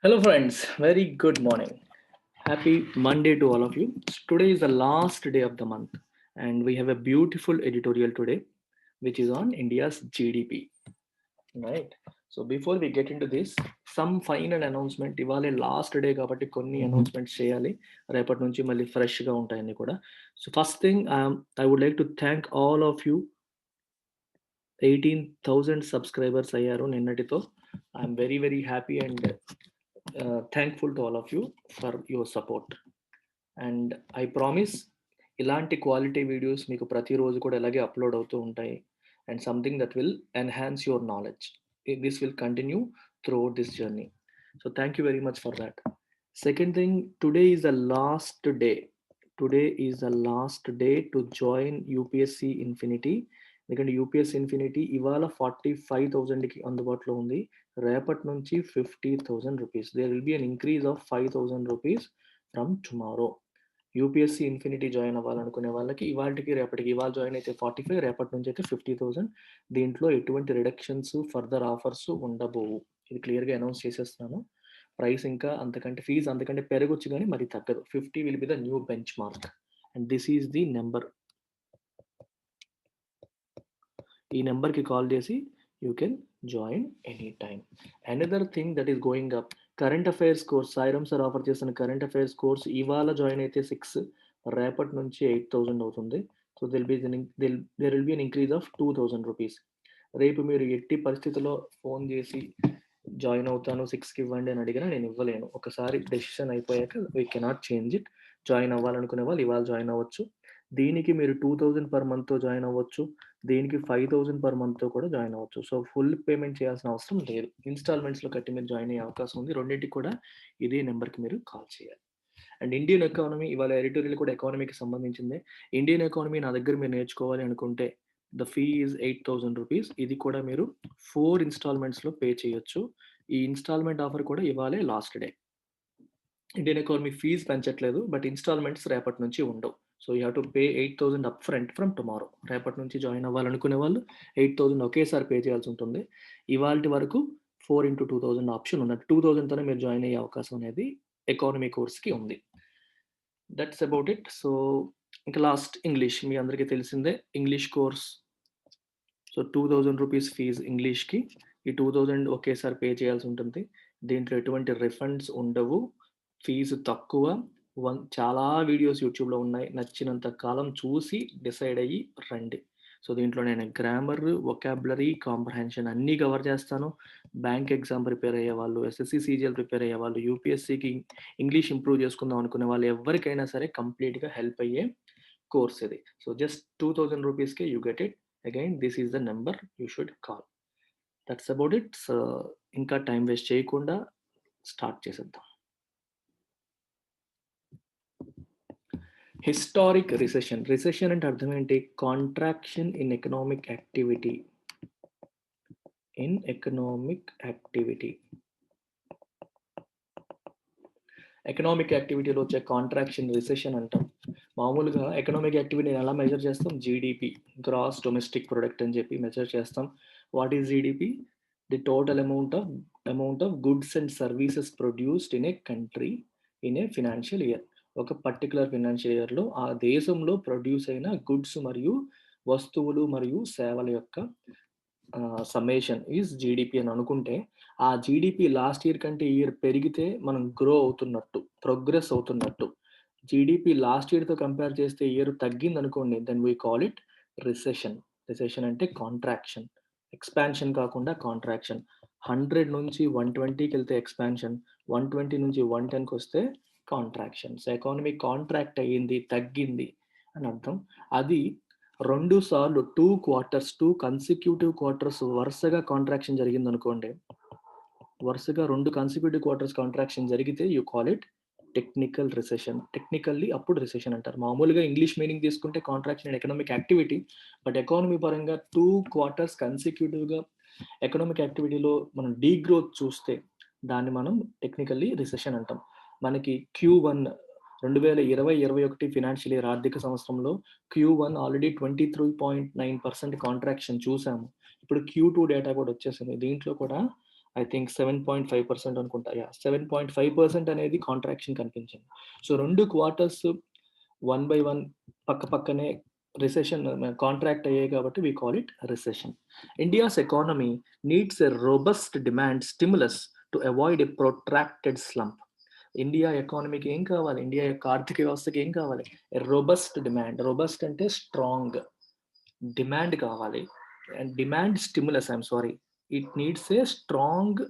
Hello, friends. Very good morning. Happy Monday to all of you. Today is the last day of the month, and we have a beautiful editorial today, which is on India's GDP. Right. So before we get into this, some final announcement. ఇవాళ last day కాబట్టి కొన్ని announcements చేయాలి. రేపటి నుంచి మళ్ళీ ఫ్రెష్గా ఉంటాయని కూడా. So first thing I would like to thank all of you. 18,000 subscribers అయ్యారు నిన్నటితో. I'm very very happy and thankful to all of you for your support. And I promise ఇలాంటి క్వాలిటీ వీడియోస్ మీకు ప్రతిరోజు కూడా ఇలాగే అప్లోడ్ అవుతూ ఉంటాయి. And something that will enhance your knowledge. This will continue throughout this journey. So thank you very much for that. Second thing, today is the last day. Today is the last day to join UPSC infinity. ఎందుకంటే UPSC infinity ఇవాళ 45,000కి అందుబాటులో ఉంది. రేపటి నుంచి 50,000 rupees. There will be an increase of 5,000 rupees from tomorrow. UPSC infinity join అవ్వాలనుకునే వాళ్ళకి ఇవాళకి రేపటికి, ఇవాళ జాయిన్ అయితే 45, రేపటి నుంచి అయితే 50,000. దీంట్లో ఎటువంటి రిడక్షన్స్, ఫర్దర్ ఆఫర్స్ ఉండబోవు. ఇది క్లియర్గా అనౌన్స్ చేసేస్తున్నాను. ప్రైస్ ఇంకా అంతకంటే, ఫీజు అంతకంటే పెరగొచ్చు కానీ మరి తగ్గదు. 50 will be the new bench mark and this is the number. ఈ నెంబర్కి కాల్ చేసి you can join any time. Another thing that is going up, current affairs course. Sairam sir offer చేస్తున్న కరెంట్ అఫైర్స్ కోర్స్ ఇవాళ join అయితే 6, రేపటి నుంచి 8,000 అవుతుంది. So there will be an increase of 2,000 rupees. రేపు మీరు ఎట్టి పరిస్థితుల్లో ఫోన్ చేసి జాయిన్ అవుతాను 6కి ఇవ్వండి అని అడిగినా నేను ఇవ్వలేను. ఒకసారి డెసిషన్ అయిపోయాక we cannot change it. Join అవ్వాలనుకునే వాళ్ళు ఇవాళ జాయిన్ అవ్వచ్చు. దీనికి మీరు 2,000 పర్ మంత్తో జాయిన్ అవ్వచ్చు. దీనికి 5,000 పర్ మంత్తో కూడా జాయిన్ అవ్వచ్చు. సో ఫుల్ పేమెంట్ చేయాల్సిన అవసరం లేదు. ఇన్స్టాల్మెంట్స్లో కట్టి మీరు జాయిన్ అయ్యే అవకాశం ఉంది. రెండింటికి కూడా ఇదే నెంబర్కి మీరు కాల్ చేయాలి. అండ్ ఇండియన్ ఎకానమీ, ఇవాళ ఎడిటోరియల్ కూడా ఎకానమీకి సంబంధించిందే. ఇండియన్ ఎకానమీ నా దగ్గర మీరు నేర్చుకోవాలి అనుకుంటే ద ఫీ ఈజ్ 8,000 రూపీస్. ఇది కూడా మీరు 4 ఇన్స్టాల్మెంట్స్లో పే చేయొచ్చు. ఈ ఇన్స్టాల్మెంట్ ఆఫర్ కూడా ఇవాళే last day. Indian economy fees పెంచట్లేదు, బట్ ఇన్స్టాల్మెంట్స్ రేపటి నుంచి ఉండవు. So you have to pay 8,000 up front from tomorrow. రేపటి నుంచి జాయిన్ అవ్వాలనుకునే వాళ్ళు 8,000 ఒకేసారి పే చేయాల్సి ఉంటుంది. ఇవాళ వరకు 4 into 2,000 ఆప్షన్ ఉన్నట్టు 2,000తోనే మీరు జాయిన్ అయ్యే అవకాశం అనేది ఎకానమీ కోర్స్కి ఉంది. That's about it. సో ఇంకా లాస్ట్ ఇంగ్లీష్ మీ అందరికీ తెలిసిందే. English course, so 2,000 rupees fees ఇంగ్లీష్కి. ఈ 2,000 ఒకేసారి పే చేయాల్సి ఉంటుంది. దీంట్లో ఎటువంటి రిఫండ్స్ ఉండవు. ఫీజు తక్కువ. చాలా వీడియోస్ యూట్యూబ్లో ఉన్నాయి. నచ్చినంత కాలం చూసి డిసైడ్ అయ్యి రండి. సో దీంట్లో నేను గ్రామర్, వొకాబులరీ, కాంప్రహెన్షన్ అన్నీ కవర్ చేస్తాను. బ్యాంక్ ఎగ్జామ్ ప్రిపేర్ అయ్యే వాళ్ళు, ఎస్ఎస్సి సీజీఎల్ ప్రిపేర్ అయ్యే వాళ్ళు, యూపీఎస్సికి ఇంగ్లీష్ ఇంప్రూవ్ చేసుకుందాం అనుకునే వాళ్ళు ఎవరికైనా సరే కంప్లీట్గా హెల్ప్ అయ్యే కోర్స్ ఇది. సో జస్ట్ 2,000 రూపీస్కే you get it. Again this is the number you should call. That's about it. So ఇంకా టైం వేస్ట్ చేయకుండా స్టార్ట్ చేసేద్దాం. Historic recession. రిసెషన్ అంటే అర్థం ఏంటి? Contraction in economic activity. In economic activity, economic యాక్టివిటీలో వచ్చే contraction recession అంటాం. మామూలుగా ఎకనామిక్ యాక్టివిటీని ఎలా మెజర్ చేస్తాం? జీడిపి, గ్రాస్ డొమెస్టిక్ ప్రొడక్ట్ అని చెప్పి మెజర్ చేస్తాం. What is GDP? The total amount of goods and services produced in a country in a financial year. ఒక పర్టికులర్ ఫినాన్షియల్ ఇయర్లో ఆ దేశంలో ప్రొడ్యూస్ అయిన గుడ్స్ మరియు వస్తువులు మరియు సేవల యొక్క సమ్మేషన్ ఈజ్ జీడిపి అని అనుకుంటే, ఆ జీడిపి లాస్ట్ ఇయర్ కంటే ఇయర్ పెరిగితే మనం గ్రో అవుతున్నట్టు, ప్రోగ్రెస్ అవుతున్నట్టు. జీడిపి లాస్ట్ ఇయర్తో కంపేర్ చేస్తే ఇయర్ తగ్గింది అనుకోండి, then we call it recession. Recession అంటే కాంట్రాక్షన్. ఎక్స్పాన్షన్ కాకుండా కాంట్రాక్షన్. 100 నుంచి 120కి వెళ్తే ఎక్స్పాన్షన్, 120 నుంచి 110కి వస్తే కాంట్రాక్షన్. సో ఎకానమీ కాంట్రాక్ట్ అయ్యింది, తగ్గింది అని అర్థం. అది 2 సార్లు 2 కన్సిక్యూటివ్ క్వార్టర్స్ వరుసగా కాంట్రాక్షన్ జరిగింది అనుకోండి, వరుసగా 2 కన్సిక్యూటివ్ క్వార్టర్స్ కాంట్రాక్షన్ జరిగితే you call it technical recession. Technically అప్పుడు రిసెషన్ అంటారు. మామూలుగా ఇంగ్లీష్ మీనింగ్ తీసుకుంటే contraction and economic activity, but economy పరంగా 2 క్వార్టర్స్ కన్సిక్యూటివ్గా ఎకనామిక్ యాక్టివిటీలో మనం డీగ్రోత్ చూస్తే దాన్ని మనం టెక్నికల్లీ రిసెషన్ అంటాం. మనకి Q1 2020-21 ఫినాన్షియల్ ఇయర్ ఆర్థిక సంవత్సరంలో Q1 ఆల్రెడీ 23.9% కాంట్రాక్షన్ చూసాము. ఇప్పుడు Q2 డేటా కూడా వచ్చేసింది. దీంట్లో కూడా ఐ థింక్ 7.5% అనుకుంటా. 7.5% అనేది కాంట్రాక్షన్ కనిపించింది. So 2 quarters one by one పక్క పక్కనే రిసెషన్ కాంట్రాక్ట్ అయ్యాయి కాబట్టి we call it recession. India's economy needs a robust demand stimulus to avoid a protracted slump. India ఎకానమీకి ఏం కావాలి? ఇండియా యొక్క ఆర్థిక వ్యవస్థకి ఏం కావాలి? A robust demand. రోబస్ట్ అంటే స్ట్రాంగ్ డిమాండ్ కావాలి. And demand stimulus, I'm sorry, it needs a strong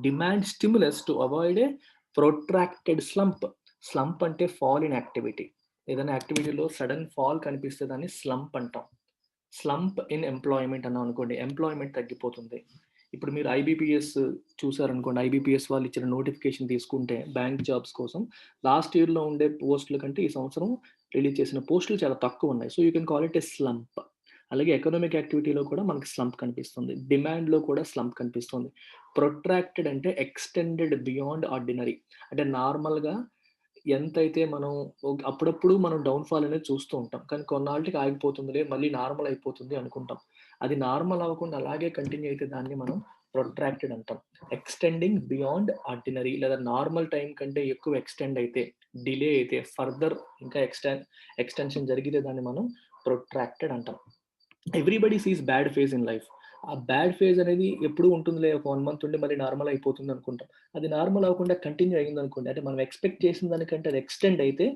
demand stimulus to avoid a protracted slump. Slump అంటే ఫాల్ ఇన్ యాక్టివిటీ. ఏదైనా యాక్టివిటీలో సడన్ ఫాల్ కనిపిస్తే దాన్ని స్లంప్ అంటాం. స్లంప్ ఇన్ ఎంప్లాయ్మెంట్ అన్నాం అనుకోండి, employment తగ్గిపోతుంది. ఇప్పుడు మీరు ఐబీపీఎస్ చూసారనుకోండి, ఐబీపీఎస్ వాళ్ళు ఇచ్చిన నోటిఫికేషన్ తీసుకుంటే బ్యాంక్ జాబ్స్ కోసం లాస్ట్ ఇయర్లో ఉండే పోస్టుల కంటే ఈ సంవత్సరం రిలీజ్ చేసిన పోస్టులు చాలా తక్కువ ఉన్నాయి. So you can call it A slump. అలాగే ఎకనామిక్ యాక్టివిటీలో కూడా మనకి స్లంప్ కనిపిస్తుంది, డిమాండ్లో కూడా స్లంప్ కనిపిస్తుంది. ప్రొట్రాక్టెడ్ అంటే ఎక్స్టెండెడ్ బియాండ్ ఆర్డినరీ. అంటే నార్మల్గా ఎంతైతే మనం అప్పుడప్పుడు మనం డౌన్ఫాల్ అనేది చూస్తూ ఉంటాం, కానీ కొన్నాళ్ళకి ఆగిపోతుందిలే మళ్ళీ నార్మల్ అయిపోతుంది అనుకుంటాం. అది నార్మల్ అవ్వకుండా అలాగే కంటిన్యూ అయితే దాన్ని మనం ప్రొట్రాక్టెడ్ అంటాం. ఎక్స్టెండింగ్ బియాండ్ ఆర్డినరీ లేదా నార్మల్ టైం కంటే ఎక్కువ ఎక్స్టెండ్ అయితే, డిలే అయితే, ఫర్దర్ ఇంకా ఎక్స్టెన్షన్ జరిగితే దాన్ని మనం ప్రొట్రాక్టెడ్ అంటాం. Everybody sees bad phase in life. ఆ బ్యాడ్ ఫేజ్ అనేది ఎప్పుడు ఉంటుందిలే, ఒక 1 month ఉండి మళ్ళీ నార్మల్ అయిపోతుంది అనుకుంటాం. అది నార్మల్ అవ్వకుండా కంటిన్యూ అయింది అనుకోండి, అంటే మనం ఎక్స్పెక్ట్ చేసిన దానికంటే అది ఎక్స్టెండ్ అయితే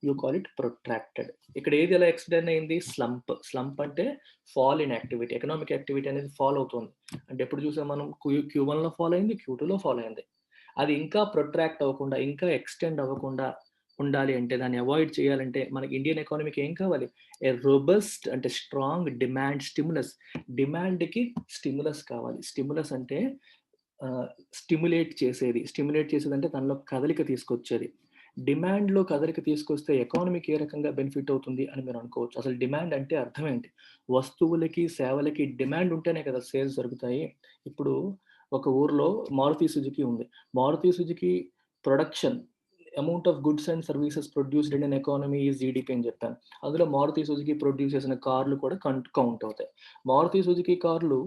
యూ కాల్ ఇట్ ప్రొట్రాక్టెడ్. ఇక్కడ ఏది ఎలా ఎక్స్టెండ్ అయింది? స్లంప్. స్లంప్ అంటే fall in activity. Economic activity అనేది ఫాల్ అవుతుంది. అంటే ఎప్పుడు చూసాం మనం? Q1లో ఫాల్ అయింది, Q2లో ఫాల్ అయింది. అది ఇంకా ప్రొట్రాక్ట్ అవ్వకుండా, ఇంకా ఎక్స్టెండ్ అవ్వకుండా ఉండాలి అంటే, దాన్ని అవాయిడ్ చేయాలంటే మనకి ఇండియన్ ఎకానమీకి ఏం కావాలి? ఏ రోబస్ట్ అంటే స్ట్రాంగ్ డిమాండ్ స్టిమ్యులస్. డిమాండ్కి స్టిమ్యులస్ కావాలి. స్టిమ్యులస్ అంటే స్టిమ్యులేట్ చేసేది. స్టిమ్యులేట్ చేసేది అంటే దానిలో కదలిక తీసుకొచ్చేది. డిమాండ్లో కదలిక తీసుకొస్తే ఎకానమీకి ఏ రకంగా బెనిఫిట్ అవుతుంది అని మీరు అనుకోవచ్చు. అసలు డిమాండ్ అంటే అర్థం ఏంటి? వస్తువులకి సేవలకి డిమాండ్ ఉంటేనే కదా సేల్స్ జరుగుతాయి. ఇప్పుడు ఒక ఊర్లో మారుతి సుజుకి ఉంది. Maruti Suzuki production amount of goods and services produced in an economy is GDP అని చెప్పాను. అందులో మారుతి సుజుకి ప్రొడ్యూస్ చేసిన కార్లు కూడా కౌంట్ అవుతాయి. మారుతి సుజుకి కార్లు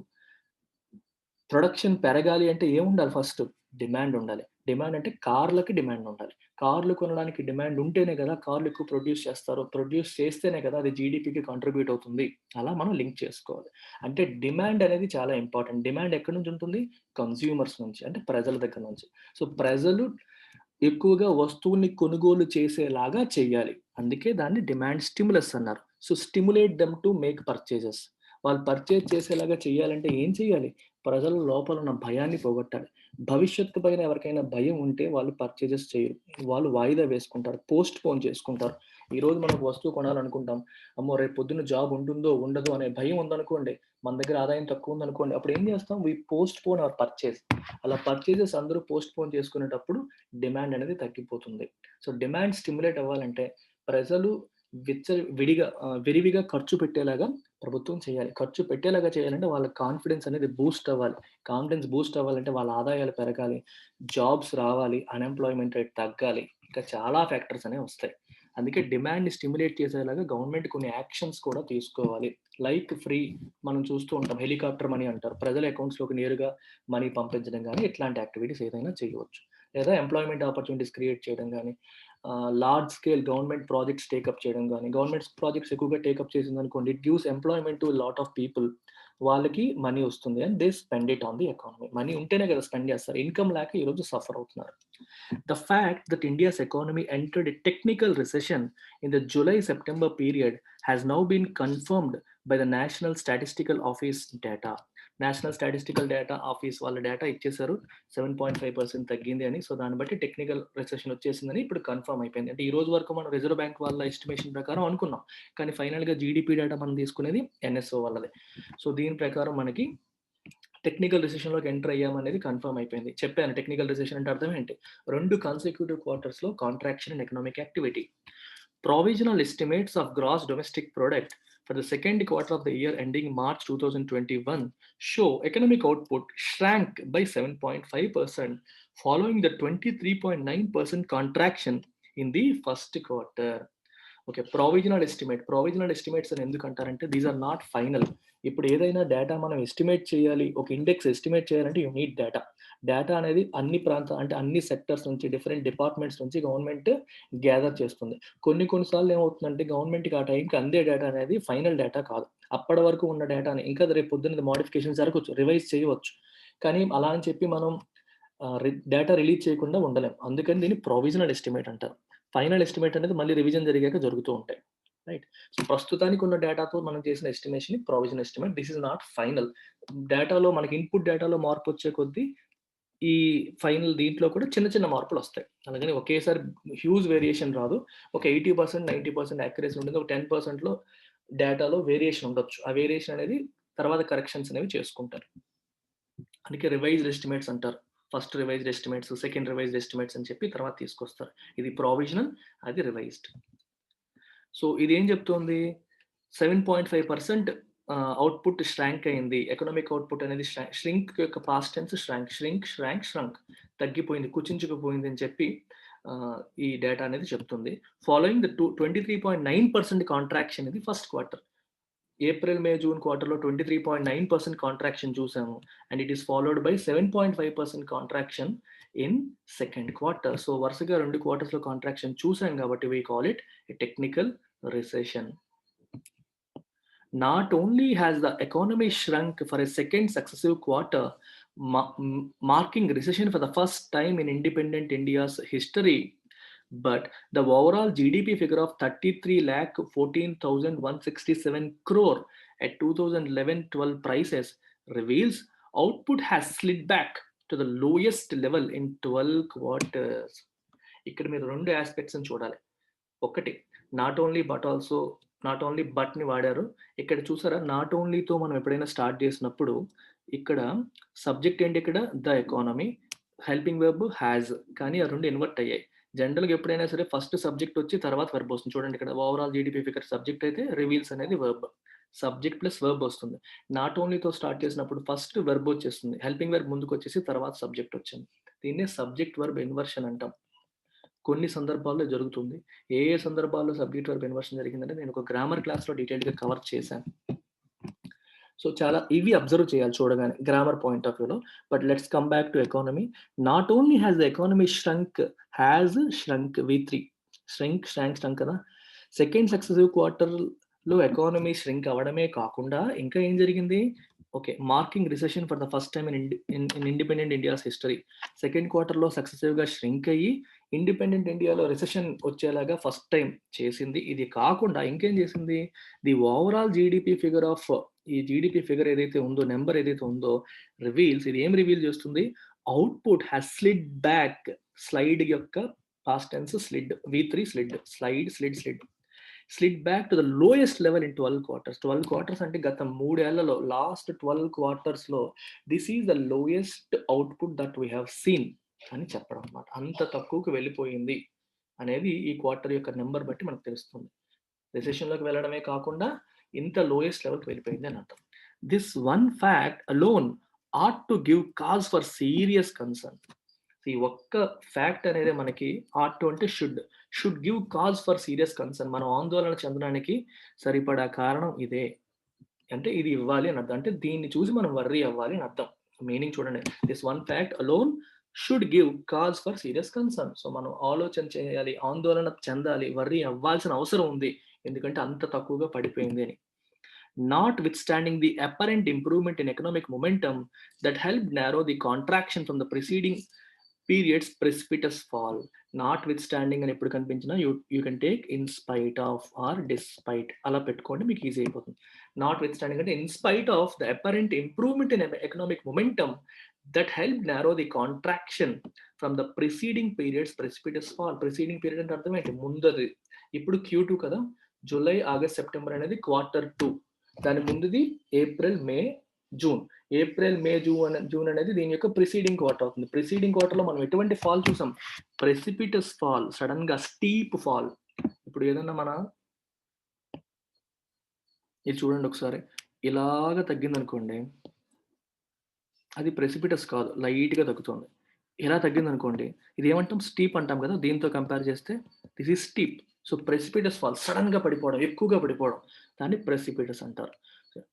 ప్రొడక్షన్ పెరగాలి అంటే ఏముండాలి? ఫస్ట్ డిమాండ్ ఉండాలి. డిమాండ్ అంటే కార్లకి డిమాండ్ ఉండాలి. కార్లు కొనడానికి డిమాండ్ ఉంటేనే కదా కార్లు ఎక్కువ ప్రొడ్యూస్ చేస్తారు. ప్రొడ్యూస్ చేస్తేనే కదా అది జీడిపికి కాంట్రిబ్యూట్ అవుతుంది. అలా మనం లింక్ చేసుకోవాలి. అంటే డిమాండ్ అనేది చాలా ఇంపార్టెంట్. డిమాండ్ ఎక్కడి నుంచి ఉంటుంది? కన్స్యూమర్స్ నుంచి, అంటే ప్రజల దగ్గర నుంచి. సో ప్రజలు ఎక్కువగా వస్తువుల్ని కొనుగోలు చేసేలాగా చేయాలి. అందుకే దాన్ని డిమాండ్ స్టిమ్యులస్ అన్నారు. So stimulate them to make purchases. వాళ్ళు పర్చేజ్ చేసేలాగా చేయాలంటే ఏం చేయాలి? ప్రజల లోపల ఉన్న భయాన్ని పోగొట్టాలి. భవిష్యత్తు పైన ఎవరికైనా భయం ఉంటే వాళ్ళు పర్చేజెస్ చేయరు. వాళ్ళు వాయిదా వేసుకుంటారు, పోస్ట్ పోన్ చేసుకుంటారు. ఈరోజు మనం వస్తువు కొనాలనుకుంటాం, అమ్మో రేపు పొద్దున్న జాబ్ ఉంటుందో ఉండదో అనే భయం ఉందనుకోండి, మన దగ్గర ఆదాయం తక్కువ ఉందనుకోండి, అప్పుడు ఏం చేస్తాం? We postpone our purchase. అలా పర్చేజెస్ అందరూ పోస్ట్ పోన్ చేసుకునేటప్పుడు డిమాండ్ అనేది తగ్గిపోతుంది. సో డిమాండ్ స్టిమ్యులేట్ అవ్వాలంటే ప్రజలు విరివిగా ఖర్చు పెట్టేలాగా ప్రభుత్వం చేయాలి. ఖర్చు పెట్టేలాగా చేయాలంటే వాళ్ళ కాన్ఫిడెన్స్ అనేది బూస్ట్ అవ్వాలి. కాన్ఫిడెన్స్ బూస్ట్ అవ్వాలంటే వాళ్ళ ఆదాయాలు పెరగాలి, జాబ్స్ రావాలి, అన్‌ఎంప్లాయ్‌మెంట్ రేట్ తగ్గాలి. ఇంకా చాలా ఫ్యాక్టర్స్ అనేవి వస్తాయి. అందుకే డిమాండ్‌ని స్టిమ్యులేట్ చేసేలాగా గవర్నమెంట్ కొన్ని యాక్షన్స్ కూడా తీసుకోవాలి. లైక్ ఫ్రీ, మనం చూస్తూ ఉంటాం హెలికాప్టర్ మనీ అంటారు. ప్రజల అకౌంట్స్‌లోకి నేరుగా మనీ పంపించడం గానీ, ఇట్లాంటి యాక్టివిటీస్ ఏదైనా చేయవచ్చు. లేదా ఎంప్లాయ్‌మెంట్ ఆపర్చునిటీస్ క్రియేట్ చేయడం గానీ, large scale government projects take up చేయడం గానీ, గవర్నమెంట్ ప్రాజెక్ట్స్ ఎక్కువగా టేకప్ చేసిందనుకోండి, it gives employment to lot of people. వాళ్ళకి మనీ వస్తుంది and they spend it on the economy. Money ఉంటేనే కదా స్పెండ్ చేస్తారు. ఇన్‌కమ్ లేక ఈరోజు సఫర్ అవుతున్నారు. The fact that India's economy entered a technical recession in the July-September period has now been confirmed by the National Statistical Office data. National statistical data office వాళ్ళ data ఇచ్చేసారు, 7.5% తగ్గింది అని. So దాన్ని బట్టి technical recession వచ్చేసిందని ఇప్పుడు confirm అయిపోయింది. అంటే ఈ రోజు వరకు మనం రిజర్వ్ బ్యాంక్ వాళ్ళ ఎస్టిమేషన్ ప్రకారం అనుకున్నాం, కానీ ఫైనల్గా జీడిపి డేటా మనం తీసుకునేది ఎన్ఎస్ఓ వాళ్ళది. సో దీని ప్రకారం మనకి టెక్నికల్ రిసెషన్లోకి ఎంటర్ అయ్యామనేది కన్ఫర్మ్ అయిపోయింది. చెప్పాను టెక్నికల్ రిసెషన్ అంటే అర్థం ఏంటి? 2 కన్సిక్యూటివ్ క్వార్టర్స్లో contraction in economic activity. Provisional estimates of gross domestic product for the second quarter of the year ending March 2021 show economic output shrank by 7.5% following the 23.9% contraction in the first quarter. Okay, provisional estimates అని ఎందుకు అంటారంటే these are not final. ఇప్పుడు ఏదైనా data మనం estimate చేయాలి, ఒక index estimate చేయాలంటే you need data. Data అనేది అన్ని ప్రాంతాలు అంటే అన్ని సెక్టర్స్ నుంచి డిఫరెంట్ డిపార్ట్మెంట్స్ నుంచి గవర్నమెంట్ గ్యాదర్ చేస్తుంది. కొన్నిసార్లు ఏమవుతుందంటే గవర్నమెంట్కి ఆ టైంకి అందే డేటా అనేది ఫైనల్ డేటా కాదు. అప్పటి వరకు ఉన్న డేటాని ఇంకా రేపు పొద్దున్న మోడిఫికేషన్ జరగవచ్చు, రివైజ్ చేయవచ్చు. కానీ అలా అని చెప్పి మనం డేటా రిలీజ్ చేయకుండా ఉండలేం. అందుకని దీన్ని ప్రొవిజనల్ ఎస్టిమేట్ అంటారు. ఫైనల్ ఎస్టిమేట్ అనేది మళ్ళీ రివిజన్ జరిగాక జరుగుతూ ఉంటాయి. రైట్. సో ప్రస్తుతానికి ఉన్న డేటాతో మనం చేసిన estimation provisional estimate. This is not final. డేటాలో మనకి ఇన్పుట్ డేటాలో మార్పు వచ్చే కొద్దీ ఈ ఫైనల్ దీంట్లో కూడా చిన్న చిన్న మార్పులు వస్తాయి. అందుకని ఒకేసారి హ్యూజ్ వేరియేషన్ రాదు. ఒక 80%, 90% యాక్యురసీ ఉంటుంది. ఒక 10%లో డేటాలో వేరియేషన్ ఉండొచ్చు. ఆ వేరియేషన్ అనేది తర్వాత కరెక్షన్స్ అనేవి చేసుకుంటారు. అందుకే రివైజ్డ్ ఎస్టిమేట్స్ అంటారు. First revised estimates, second revised estimates అని చెప్పి తర్వాత తీసుకొస్తారు. ఇది ప్రొవిజనల్, అది రివైజ్డ్. సో ఇదేం చెప్తోంది? 7.5% అవుట్పుట్ ష్రాంక్ అయింది. ఎకనామిక్ అవుట్పుట్ అనేది ష్రింక్ యొక్క పాస్ట్ టెన్స్ ష్రాంక్ తగ్గిపోయింది, కుచించుకుపోయింది అని చెప్పి ఈ డేటా అనేది చెప్తుంది. ఫాలోయింగ్ ద 23.9% కాంట్రాక్షన్ ఇది ఫస్ట్ క్వార్టర్. ఏప్రిల్, మే, జూన్ క్వార్టర్లో 23.9% కాంట్రాక్షన్ చూసాము. And it is followed by 7.5% contraction in second quarter. So వరుసగా 2 క్వార్టర్స్లో కాంట్రాక్షన్ చూసాం కాబట్టి we call it a technical recession. Not only has the economy shrunk for a second successive quarter, marking recession for the first time in independent India's history, but the overall GDP figure of 33,14,167 crore at 2011-12 prices reveals output has slid back to the lowest level in 12 quarters. ఇక్కడ మీరు 2 aspects ని చూడాలి. ఒకటి, not only but also, not only బట్ని వాడారు. ఇక్కడ చూసారా, not ఓన్లీతో మనం ఎప్పుడైనా స్టార్ట్ చేసినప్పుడు ఇక్కడ సబ్జెక్ట్ ఏంటి? ఇక్కడ the economy, helping verb has. కానీ ఆ 2 ఇన్వర్ట్ అయ్యాయి. జనరల్గా ఎప్పుడైనా సరే ఫస్ట్ సబ్జెక్ట్ వచ్చి తర్వాత వెర్బ్ వస్తుంది. చూడండి, ఇక్కడ ఓవరాల్ జీడిపి ఫిగర్ సబ్జెక్ట్ అయితే రివీల్స్ అనేది వెర్బ్, సబ్జెక్ట్ ప్లస్ వెర్బ్ వస్తుంది. నాట్ ఓన్లీతో స్టార్ట్ చేసినప్పుడు ఫస్ట్ వెర్బ్ వచ్చేస్తుంది, హెల్పింగ్ వెర్బ్ ముందుకు వచ్చేసి తర్వాత సబ్జెక్ట్ వచ్చింది. దీన్నే సబ్జెక్ట్ వెర్బ్ ఇన్వర్షన్ అంటాం. కొన్ని సందర్భాల్లో జరుగుతుంది. ఏ సందర్భాల్లో సబ్జెక్ట్ వెర్బ్ ఇన్వర్షన్ జరిగిందంటే నేను ఒక గ్రామర్ క్లాస్లో డీటెయిల్గా కవర్ చేశాను. సో చాలా ఇవి అబ్జర్వ్ చేయాలి చూడగానే గ్రామర్ పాయింట్ ఆఫ్ వ్యూలో. But let's come back to economy. Not only has the economy ష్రంక్ V3 ష్రంక్ కదా. సెకండ్ సక్సెసివ్ క్వార్టర్లో ఎకానమీ ష్రింక్ అవ్వడమే కాకుండా ఇంకా ఏం జరిగింది? Okay, marking recession for the first time in independent India's history. Second క్వార్టర్లో సక్సెసివ్గా shrink అయ్యి ఇండిపెండెంట్ ఇండియాలో రిసెషన్ వచ్చేలాగా ఫస్ట్ టైం చేసింది. ఇది కాకుండా ఇంకేం చేసింది? The overall GDP figure of, ఈ జీడిపి ఫిగర్ ఏదైతే ఉందో, నెంబర్ ఏదైతే ఉందో రివీల్స్, ఇది ఏం రివీల్ చేస్తుంది? Output has slid back. Slide యొక్క past tense slid, V3 slid back to the lowest level in 12 quarters. 12 quarters అంటే గత 3 ఏళ్లలో, లాస్ట్ 12 quarters లో this is the lowest output that we have seen అని చెప్పడం అన్నమాట. అంత తక్కువకు వెళ్ళిపోయింది అనేది ఈ క్వార్టర్ యొక్క నెంబర్ బట్టి మనకు తెలుస్తుంది. రిసెషన్లోకి వెళ్ళడమే కాకుండా ఇంత లోయెస్ట్ లెవెల్కి వెళ్ళిపోయింది అని అర్థం. This one fact alone ought to give cause for serious concern. ఈ ఒక్క ఫ్యాక్ట్ అనేది మనకి ఆట్ టు అంటే should give cause for serious concern. మనం ఆందోళన చెందడానికి సరిపడా కారణం ఇదే అంటే ఇది ఇవ్వాలి అని అర్థం. అంటే దీన్ని చూసి మనం వర్రీ అవ్వాలి అని అర్థం. మీనింగ్ చూడండి, this one fact alone should give cause for serious concern. So మనం ఆలోచన చేయాలి, ఆందోళన చెందాలి, వర్రీ అవ్వాల్సిన అవసరం ఉంది, ఎందుకంటే అంత తక్కువగా పడిపోయింది అని. Notwithstanding the apparent improvement in economic momentum that helped narrow the contraction from the preceding periods precipitous fall. Notwithstanding అని ఎప్పుడు కనిపించినా you can take in spite of or despite అలా పెట్టుకోండి, మీకు ఈజీ అయిపోతుంది. Notwithstanding అంటే in spite of the apparent improvement in economic momentum that helped narrow the contraction from the preceding periods precipitous fall. preceding period అంటే అర్థం ఏంటి? ముందది. ఇప్పుడు Q2 కదా, జూలై, ఆగస్ట్, సెప్టెంబర్ అనేది Q2. దాని ముందుది ఏప్రిల్, మే, జూన్. ఏప్రిల్, మే, June అనేది దీని యొక్క ప్రిసీడింగ్ క్వార్టర్ అవుతుంది. ప్రిసీడింగ్ క్వార్టర్లో మనం ఎటువంటి ఫాల్ చూసాం? ప్రెసిపిటస్ ఫాల్, సడన్ గా స్టీప్ ఫాల్. ఇప్పుడు ఏదన్నా మన ఇది చూడండి ఒకసారి, ఇలాగ తగ్గింది అనుకోండి, అది ప్రెసిపిటస్ కాదు, లైట్ గా తగ్గుతుంది. ఇలా తగ్గింది అనుకోండి, ఇది ఏమంటాం? స్టీప్ అంటాం కదా. దీంతో కంపేర్ చేస్తే this is steep. So precipitous fall, sudden గా పడిపోవడం, ఎక్కువగా పడిపోవడం, దాన్ని ప్రెసిపిటస్ అంటారు.